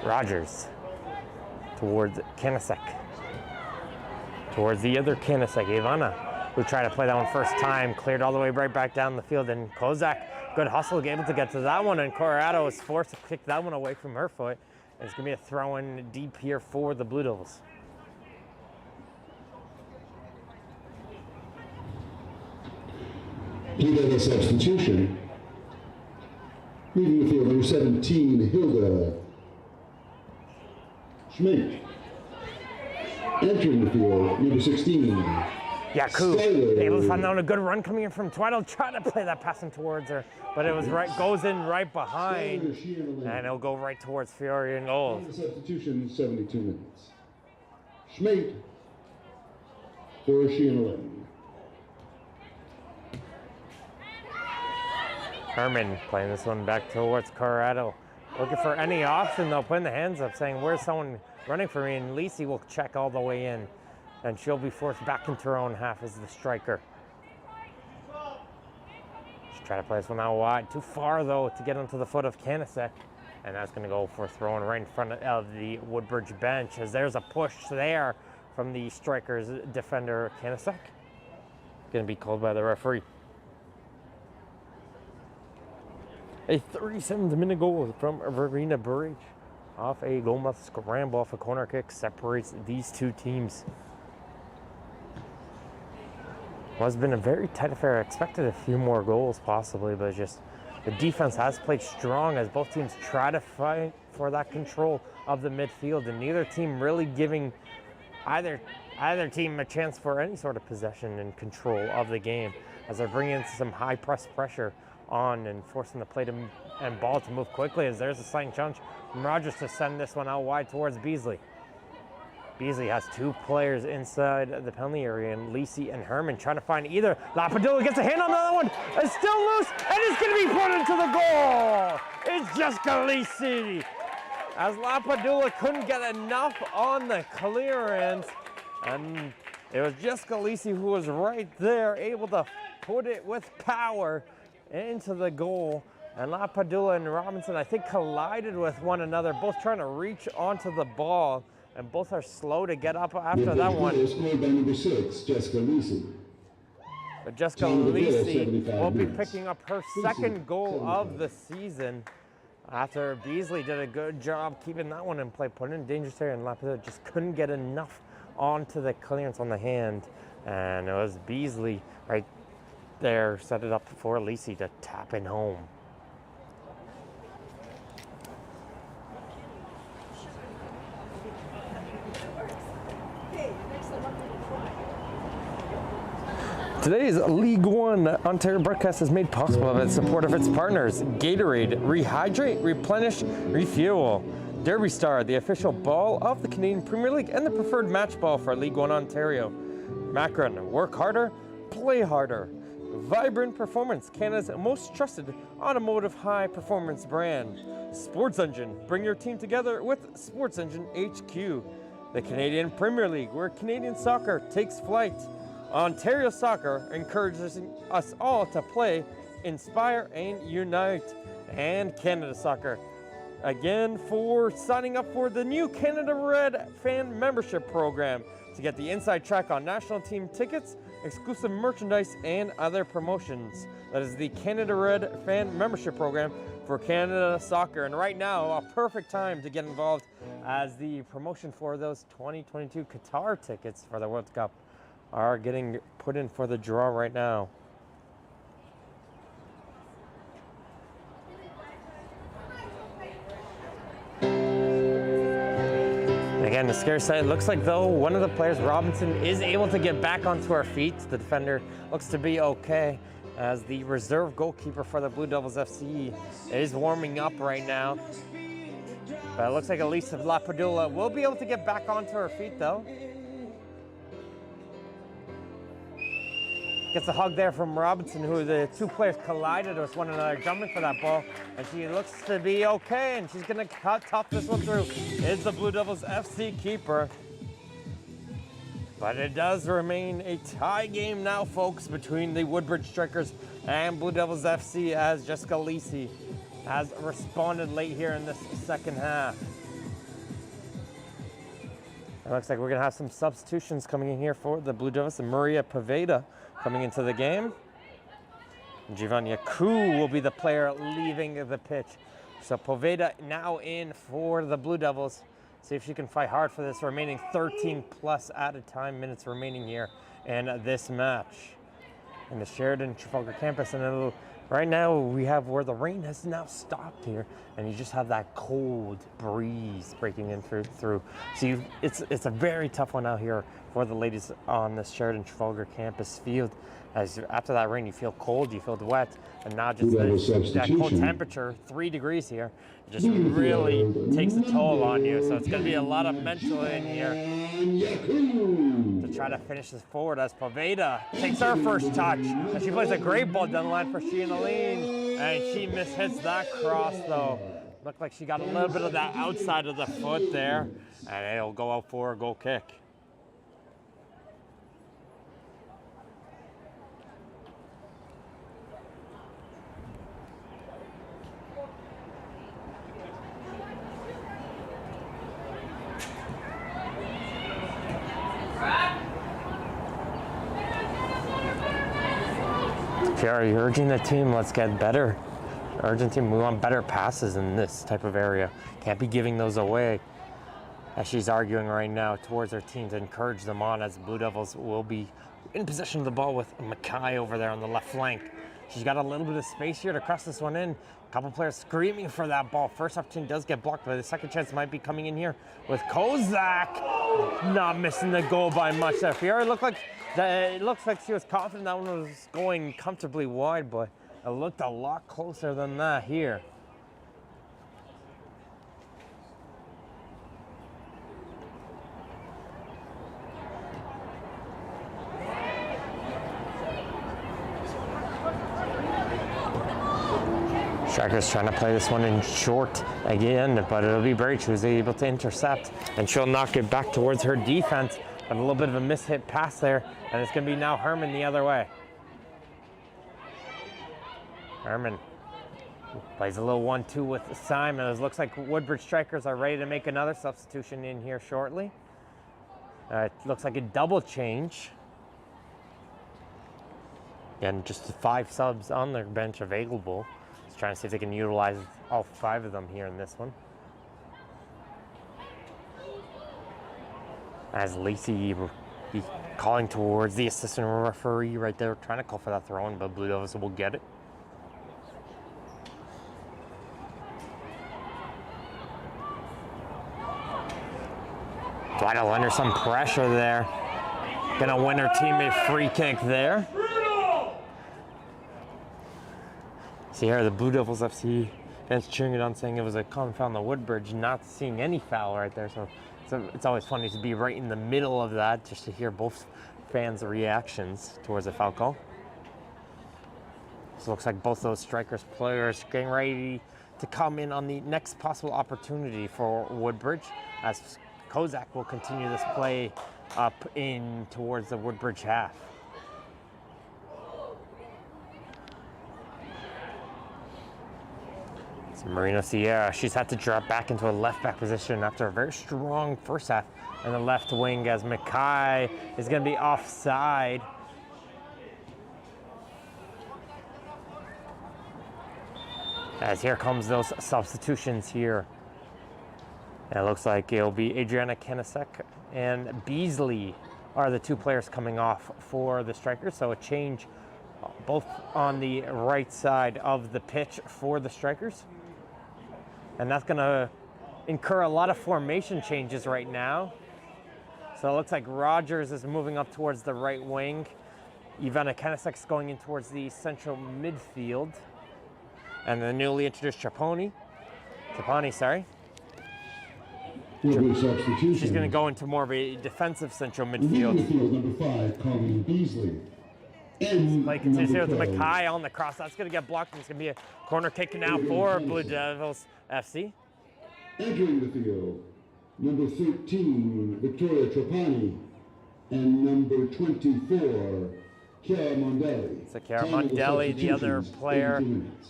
Rogers towards Kanasek. Towards the other Kanasek, Ivana, who tried to play that one first time, cleared all the way right back down the field, and Kozak, good hustle, able to get to that one, and Colorado is forced to kick that one away from her foot. And it's going to be a throw-in deep here for the Blue Devils. Blue Devil substitution. Leaving the field, number 17, Hilda Schmidt. Entering the field, number 16. Yakub able to find out a good run coming in from Twidell, trying to play that passing towards her, but it was goes in right behind, and it'll go right towards Fiore and goal. Substitution, 72 minutes. Schmidt for Sheehan. Herman playing this one back towards Colorado. Looking for any option, though, putting the hands up, saying, where's someone running for me? And Lisi will check all the way in, and she'll be forced back into her own half as the striker. She's trying to play this one out wide. Too far, though, to get onto the foot of Kanasek. And that's going to go for a throw-in right in front of the Woodbridge bench, as there's a push there from the striker's defender, Kanasek. Going to be called by the referee. A 37th-minute goal from Verena Burridge off a goalmouth scramble off a corner kick separates these two teams. Well, it's been a very tight affair. I expected a few more goals possibly, but just the defense has played strong as both teams try to fight for that control of the midfield, and neither team really giving either team a chance for any sort of possession and control of the game, as they're bringing some high press pressure on and forcing the play and ball to move quickly, as there's a sliding challenge from Rogers to send this one out wide towards Beasley. Beasley has two players inside the penalty area, and Lisi and Herman trying to find either. Lapadula gets a hand on the other one. It's still loose, and it's going to be put into the goal. It's Jessica Lisi, as Lapadula couldn't get enough on the clearance, and it was Jessica Lisi who was right there, able to put it with power into the goal. And Lapadula and Robinson, I think, collided with one another, both trying to reach onto the ball, and both are slow to get up after that one. Scored by number 6, Jessica Lisi. But Jessica Lisi will be picking up her second goal of the season, After Beasley did a good job keeping that one in play, putting it in dangerous area, and Lapidilla just couldn't get enough onto the clearance on the hand. And it was Beasley right there, set it up for Lisi to tap in home. Today's League One Ontario broadcast is made possible by the support of its partners: Gatorade, Rehydrate, Replenish, Refuel; Derby Star, the official ball of the Canadian Premier League and the preferred match ball for League One Ontario; Macron, work harder, play harder; Vibrant Performance, Canada's most trusted automotive high-performance brand; Sports Engine, bring your team together with Sports Engine HQ; the Canadian Premier League, where Canadian soccer takes flight; Ontario Soccer encourages us all to play, inspire, and unite; and Canada Soccer, again, for signing up for the new Canada Red fan membership program to get the inside track on national team tickets, exclusive merchandise, and other promotions. That is the Canada Red fan membership program for Canada Soccer. And right now, a perfect time to get involved, as the promotion for those 2022 Qatar tickets for the World Cup are getting put in for the draw right now. Again, the scary side, it looks like though one of the players, Robinson, is able to get back onto her feet. The defender looks to be okay, as the reserve goalkeeper for the Blue Devils FC is warming up right now. But it looks like Elisa Lapidilla will be able to get back onto her feet though. Gets a hug there from Robinson, who the two players collided with one another, jumping for that ball. And she looks to be okay, and she's going to tough this one through. Is the Blue Devils FC keeper. But it does remain a tie game now, folks, between the Woodbridge Strikers and Blue Devils FC, as Jessica Lisi has responded late here in this second half. It looks like we're going to have some substitutions coming in here for the Blue Devils. And Maria Poveda coming into the game. Giovanni Yaku will be the player leaving the pitch. So Poveda now in for the Blue Devils. See if she can fight hard for this remaining 13 plus added time minutes remaining here in this match in the Sheridan Trafalgar campus. And right now we have where the rain has now stopped here, and you just have that cold breeze breaking in through. So it's a very tough one out here for the ladies on this Sheridan Trafalgar campus field. As after that rain, you feel cold, you feel wet, and now just that cold temperature, 3 degrees here, just really takes a toll on you. So it's going to be a lot of mental in here to try to finish this forward, as Poveda takes her first touch, and she plays a great ball down the line for Sheena Lean, and she mishits that cross though. Looked like she got a little bit of that outside of the foot there, and it'll go out for a goal kick. Jerry, urging the team, let's get better. Urgent team, we want better passes in this type of area. Can't be giving those away. As she's arguing right now towards her team to encourage them on, as the Blue Devils will be in possession of the ball with Mackay over there on the left flank. She's got a little bit of space here to cross this one in. A couple players screaming for that ball. First opportunity does get blocked, but the second chance might be coming in here with Kozak. Not missing the goal by much there. Fiora it looks like she was confident that one was going comfortably wide, but it looked a lot closer than that here. Strikers trying to play this one in short again, but it'll be Braich who's able to intercept, and she'll knock it back towards her defense. But a little bit of a mishit pass there, and it's going to be now Herman the other way. Herman plays a little 1-2 with Simon. It looks like Woodbridge Strikers are ready to make another substitution in here shortly. It looks like a double change. And just 5 subs on their bench available. trying to see if they can utilize all 5 of them here in this one. As Lacey calling towards the assistant referee right there, trying to call for that throw in, but Blue Devils will get it. Twyla under some pressure there. Gonna win her team a free kick there. See here, the Blue Devils FC fans cheering it on, saying it was a confound the Woodbridge, not seeing any foul right there. So it's always funny to be right in the middle of that, just to hear both fans' reactions towards a foul call. So it looks like both those strikers players getting ready to come in on the next possible opportunity for Woodbridge, as Kozak will continue this play up in towards the Woodbridge half. So Marina Sierra, she's had to drop back into a left back position after a very strong first half in the left wing, as Mackay is going to be offside. As here comes those substitutions here. And it looks like it'll be Adriana Kanasek and Beasley are the 2 players coming off for the strikers. So a change both on the right side of the pitch for the strikers. And that's gonna incur a lot of formation changes right now. So it looks like Rogers is moving up towards the right wing. Ivana Kanasek's going in towards the central midfield. And the newly introduced Trapani, sorry. She's going to go into more of a defensive central midfield. Number 5, Colleen Beasley. Play continues here with Mackay on the cross. That's going to get blocked. It's going to be a corner kick now for Blue Devils FC. Entering the field, number 13, Victoria Trapani, and number 24, Chiara Mondelli. So Chiara Mondelli, the other player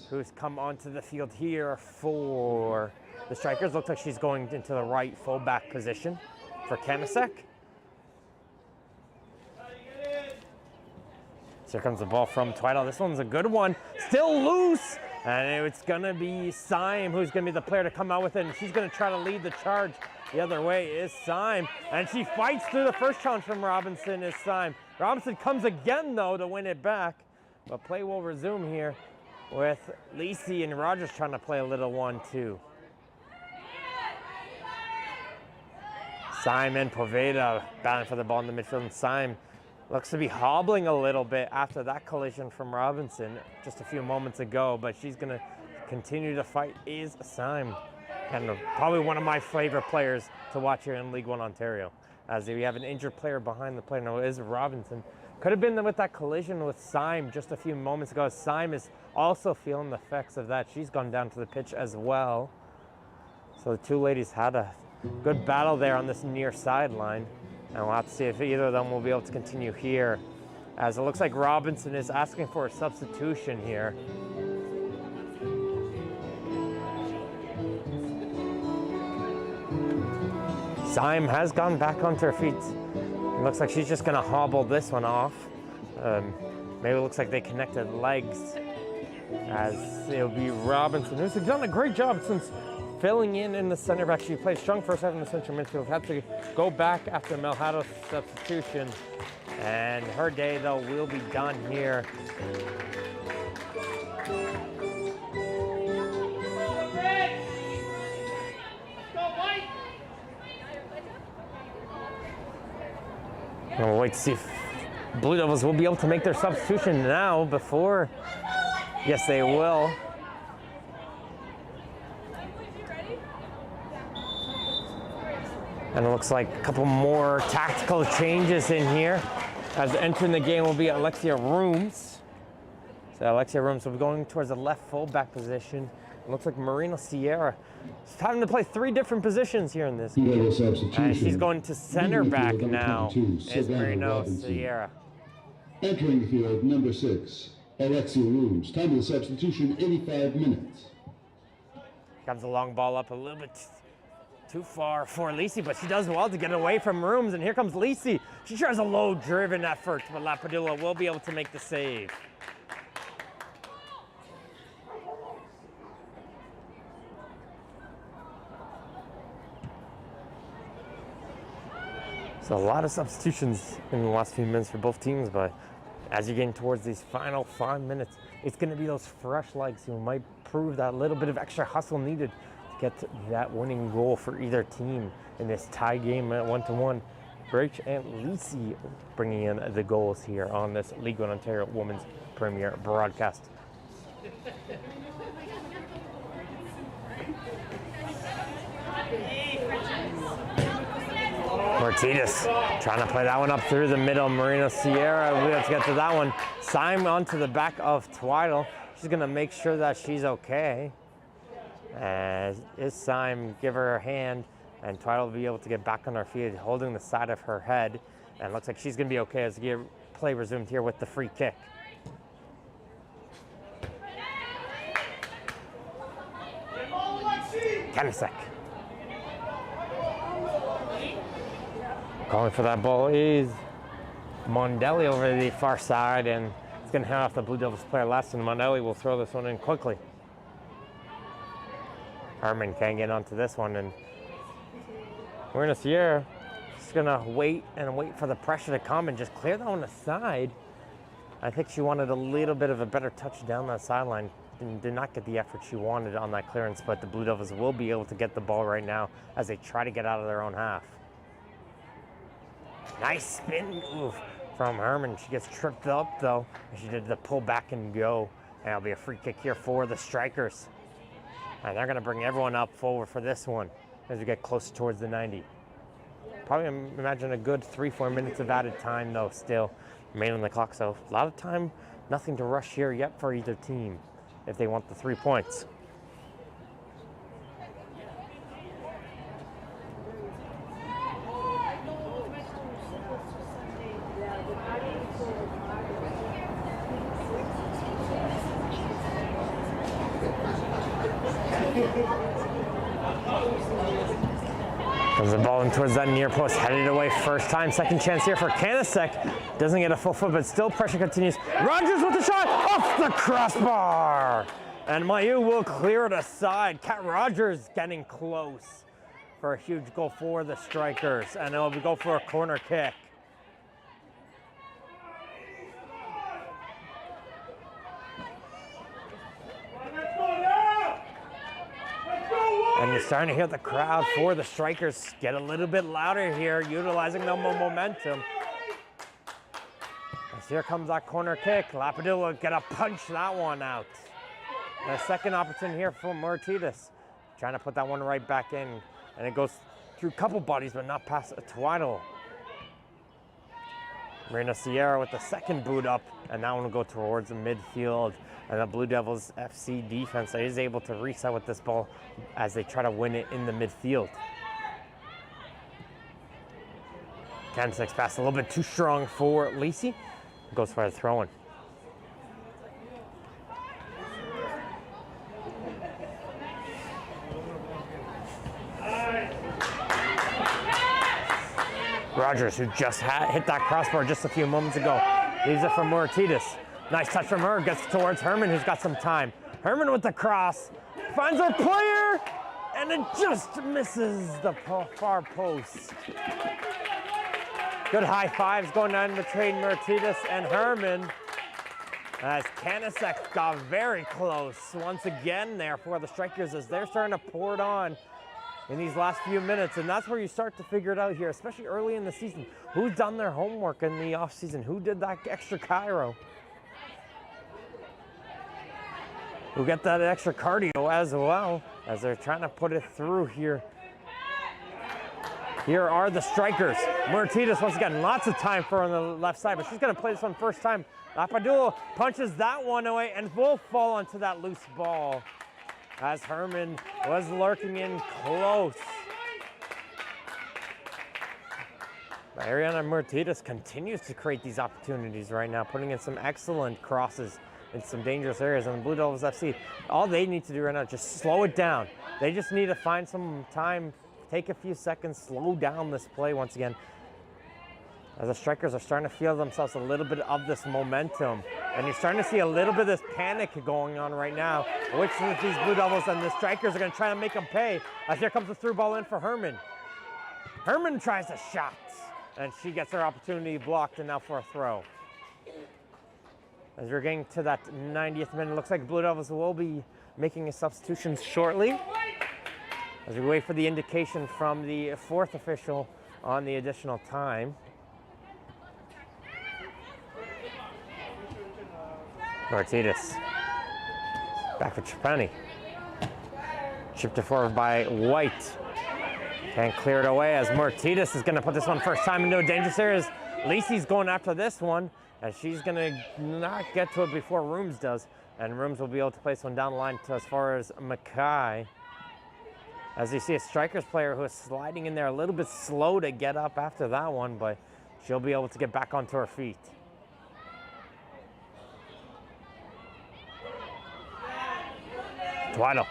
who's come onto the field here for the strikers. Looks like she's going into the right fullback position for Kanasek. So here comes the ball from Twyla. This one's a good one. Still loose. And it's going to be Syme who's going to be the player to come out with it. And she's going to try to lead the charge. The other way is Syme. And she fights through the first challenge from Robinson is Syme. Robinson comes again, though, to win it back. But play will resume here with Lacey and Rogers trying to play a little 1-2. Syme and Poveda battling for the ball in the midfield. And Syme looks to be hobbling a little bit after that collision from Robinson just a few moments ago. But she's going to continue to fight is Syme. And probably one of my favorite players to watch here in League One Ontario. As we have an injured player behind the player now is Robinson. Could have been with that collision with Syme just a few moments ago. Syme is also feeling the effects of that. She's gone down to the pitch as well. So the 2 ladies had a good battle there on this near sideline. And we'll have to see if either of them will be able to continue here. As it looks like Robinson is asking for a substitution here. Syme has gone back onto her feet. It looks like she's just going to hobble this one off. Maybe it looks like they connected legs, as it'll be Robinson, who's done a great job since filling in the center back. She played strong first half in the central midfield. Had to go back after Melhado's substitution. And her day, though, will be done here. And we'll wait to see if Blue Devils will be able to make their substitution now before. Yes, they will. And it looks like a couple more tactical changes in here. As entering the game will be Alexia Rooms. So Alexia Rooms will be going towards the left fullback position. It looks like Marina Sierra is having to play 3 different positions here in this game. And she's going to center back now, is Marina Sierra. Entering the field, number 6, Alexia Rooms. Time of the substitution, 85 minutes. Comes the long ball up a little bit too far for Lacey, but she does well to get away from Rooms. And here comes Lacey. She tries a low-driven effort, but Lapadula will be able to make the save. So a lot of substitutions in the last few minutes for both teams, but as you're getting towards these final 5 minutes, it's going to be those fresh legs who might prove that little bit of extra hustle needed to get that winning goal for either team in this tie game at 1-1. Rach and Lisi bringing in the goals here on this League One Ontario Women's Premier broadcast. Martinez trying to play that one up through the middle. Marina Sierra, we have to get to that one. Syme onto the back of Twytle. She's going to make sure that she's okay. Is Syme give her a hand, and Twytle will be able to get back on her feet, holding the side of her head. And it looks like she's going to be okay as the play resumed here with the free kick. Kanisek. Calling for that ball is Mondelli over the far side, and it's going to hand off the Blue Devils player last, and Mondelli will throw this one in quickly. Herman can't get onto this one, and we're in a Sierra. Just going to wait and wait for the pressure to come and just clear that one aside. I think she wanted a little bit of a better touch down that sideline. Did not get the effort she wanted on that clearance, but the Blue Devils will be able to get the ball right now as they try to get out of their own half. Nice spin move from Herman. She gets tripped up though. She did the pull back and go. And it'll be a free kick here for the Strikers. And they're gonna bring everyone up forward for this one as we get closer towards the 90. Probably imagine a good 3-4 minutes of added time though still remaining on the clock. So a lot of time, nothing to rush here yet for either team if they want the 3 points. Comes the ball in towards that near post, headed away first time. Second chance here for Kanisek. Doesn't get a full foot, but still pressure continues. Rogers with the shot off the crossbar. And Mayu will clear it aside. Kat Rogers getting close for a huge goal for the Strikers. And it'll go for a corner kick. And you're starting to hear the crowd for the Strikers get a little bit louder here, utilizing the momentum. As here comes that corner kick. Lapadula gonna punch that one out. And a second opportunity here for Martinez. Trying to put that one right back in. And it goes through a couple bodies, but not past Twytle. Marina Sierra with the second boot up, and that one will go towards the midfield. And the Blue Devils FC defense is able to reset with this ball as they try to win it in the midfield. Kanisek pass a little bit too strong for Lacey. Goes for the throw-in. Rogers, who just hit that crossbar just a few moments ago, leaves it for Martinez. Nice touch from her, gets towards Herman, who's got some time. Herman with the cross, finds her player, and it just misses the far post. Good high fives going on between Martinez and Herman, as Kanisek got very close once again there for the Strikers as they're starting to pour it on in these last few minutes. And that's where you start to figure it out here, especially early in the season. Who's done their homework in the offseason? Who did that extra Cairo? Who get that extra cardio as well as they're trying to put it through here. Here are the Strikers. Martinez once again, lots of time for her on the left side, but she's gonna play this one first time. Lapadula punches that one away and will fall onto that loose ball as Herman was lurking in close. Ariana Martinez continues to create these opportunities right now, putting in some excellent crosses in some dangerous areas. And the Blue Devils FC, all they need to do right now is just slow it down. They just need to find some time, take a few seconds, slow down this play once again. As the Strikers are starting to feel themselves a little bit of this momentum. And you're starting to see a little bit of this panic going on right now, which these Blue Devils and the Strikers are gonna try to make them pay. As here comes the through ball in for Herman. Herman tries a shot, and she gets her opportunity blocked, and now for a throw. As we're getting to that 90th minute, it looks like Blue Devils will be making a substitution shortly. As we wait for the indication from the fourth official on the additional time. Martinez. Back for Trapani. Chipped it forward by White. Can't clear it away as Martinez is going to put this one first time into a dangerous area. Lacey's going after this one, and she's going to not get to it before Rooms does. And Rooms will be able to place one down the line to as far as Mackay. As you see a Strikers player who is sliding in there a little bit slow to get up after that one, but she'll be able to get back onto her feet. Twaddle.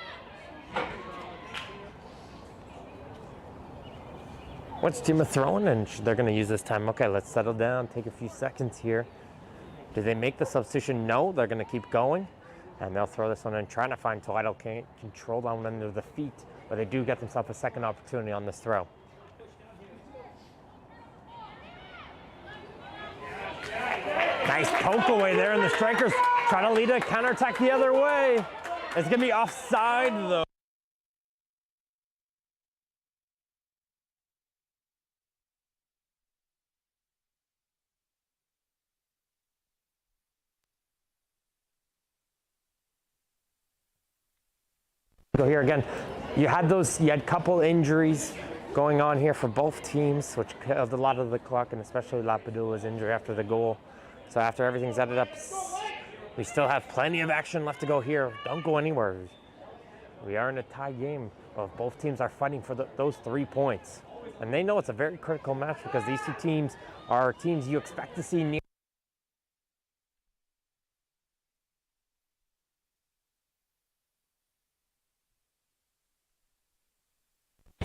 Which team is throwing? And they're going to use this time. Okay, let's settle down, take a few seconds here. Did they make the substitution? No, they're going to keep going. And they'll throw this one in, trying to find Twaddle. Can't control that one under the feet, but they do get themselves a second opportunity on this throw. Nice poke away there, and the Strikers try to lead a counterattack the other way. It's going to be offside, though. Go here again. You had a couple injuries going on here for both teams, which killed a lot of the clock, and especially Lapadula's injury after the goal. So after everything's added up, we still have plenty of action left to go here. Don't go anywhere. We are in a tie game, but both teams are fighting for those 3 points. And they know it's a very critical match because these two teams are teams you expect to see near.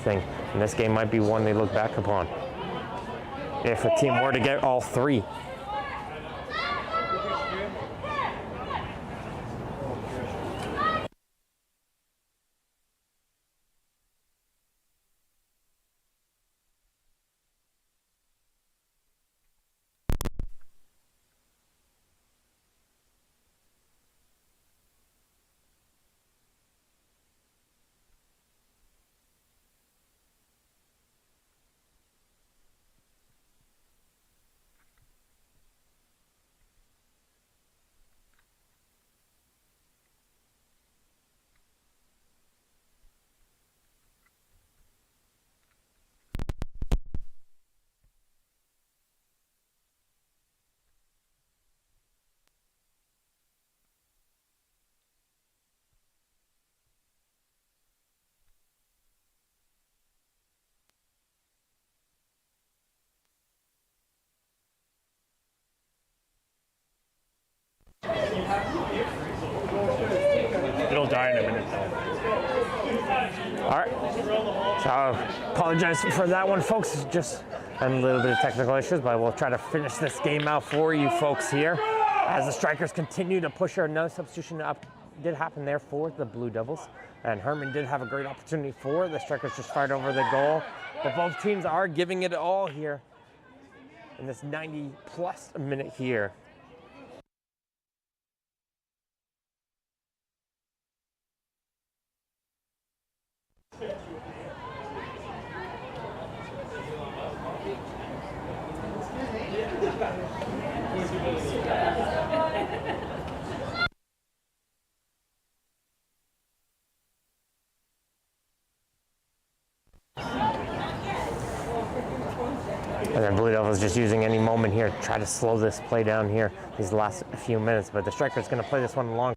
And this game might be one they look back upon if a team were to get all 3. It'll die in a minute though. All right. So apologize for that one, folks. Just a little bit of technical issues, but we'll try to finish this game out for you folks here. As the Strikers continue to push her, another substitution up did happen there for the Blue Devils. And Herman did have a great opportunity for the Strikers, just fired over the goal. But both teams are giving it all here in this 90-plus minute here. And then Blue Devils just using any moment here to try to slow this play down here these last few minutes. But the Strikers going to play this one long.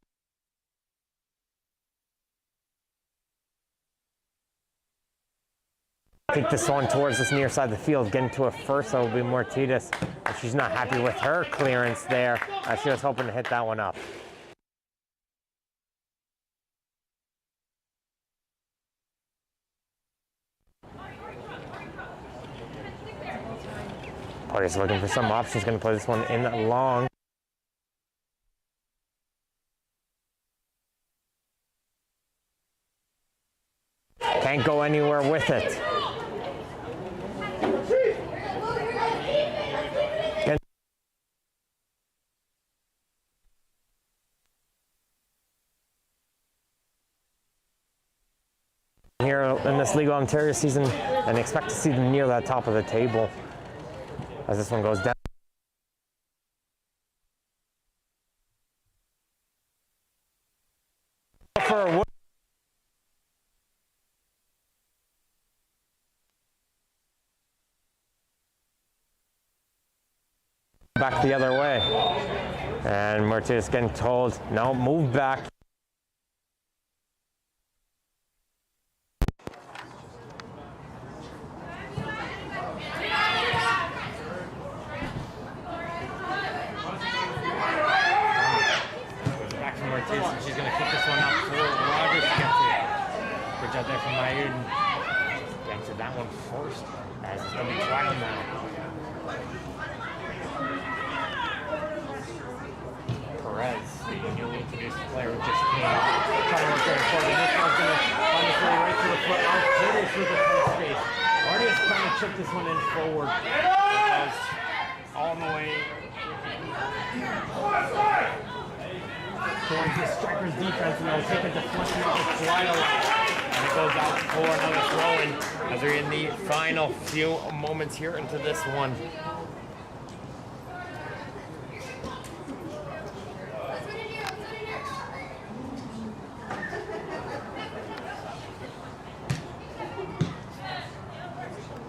Take this one towards this near side of the field, getting to it first. So it will be Martinez. But she's not happy with her clearance there. She was hoping to hit that one up. Party's looking for some options, going to play this one in long. Can't go anywhere with it. here in this League Ontario season, and expect to see them near that top of the table as this one goes down. For a back the other way, and we're just getting told, no, move back. Back from Ortiz, and she's going to kick this one up for Rogers to get to. Good job there from Mayuden. Getting to that one first, as it's going to be trying now. Perez, the newly introduced player who just came out, trying to work very forward. This one's going to find his way right to the foot. Curtis with the front space. Artie is trying to chip this one in forward. Because all the way towards the striker's defense, and they'll take a deflection off the fly away. And it goes out for another throw-in as we're in the final few moments here into this one.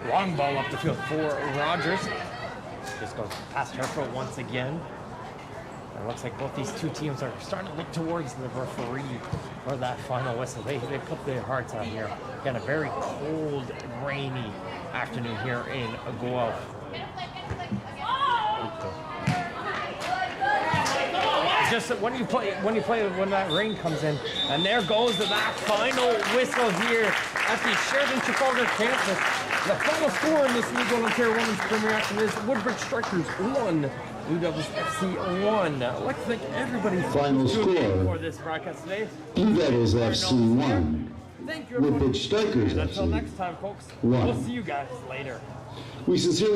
Long ball up the field for Rogers. Just goes past her foot once again. And it looks like both these two teams are starting to look towards the referee for that final whistle. They put their hearts out here. Again, a very cold, rainy afternoon here in Guelph. Just when that rain comes in, and there goes that final whistle here at the Sheridan Trafalgar campus. The final score in this League Ontario Women's Premier Action is Woodbridge Strikers 1, Blue Devils FC 1. I'd like to thank everybody Final for tuning in score. for this broadcast today. Blue Devils FC 1. Thank you, everyone. Woodbridge Strikers And until FC next time, folks, 1. we'll see you guys later. We sincerely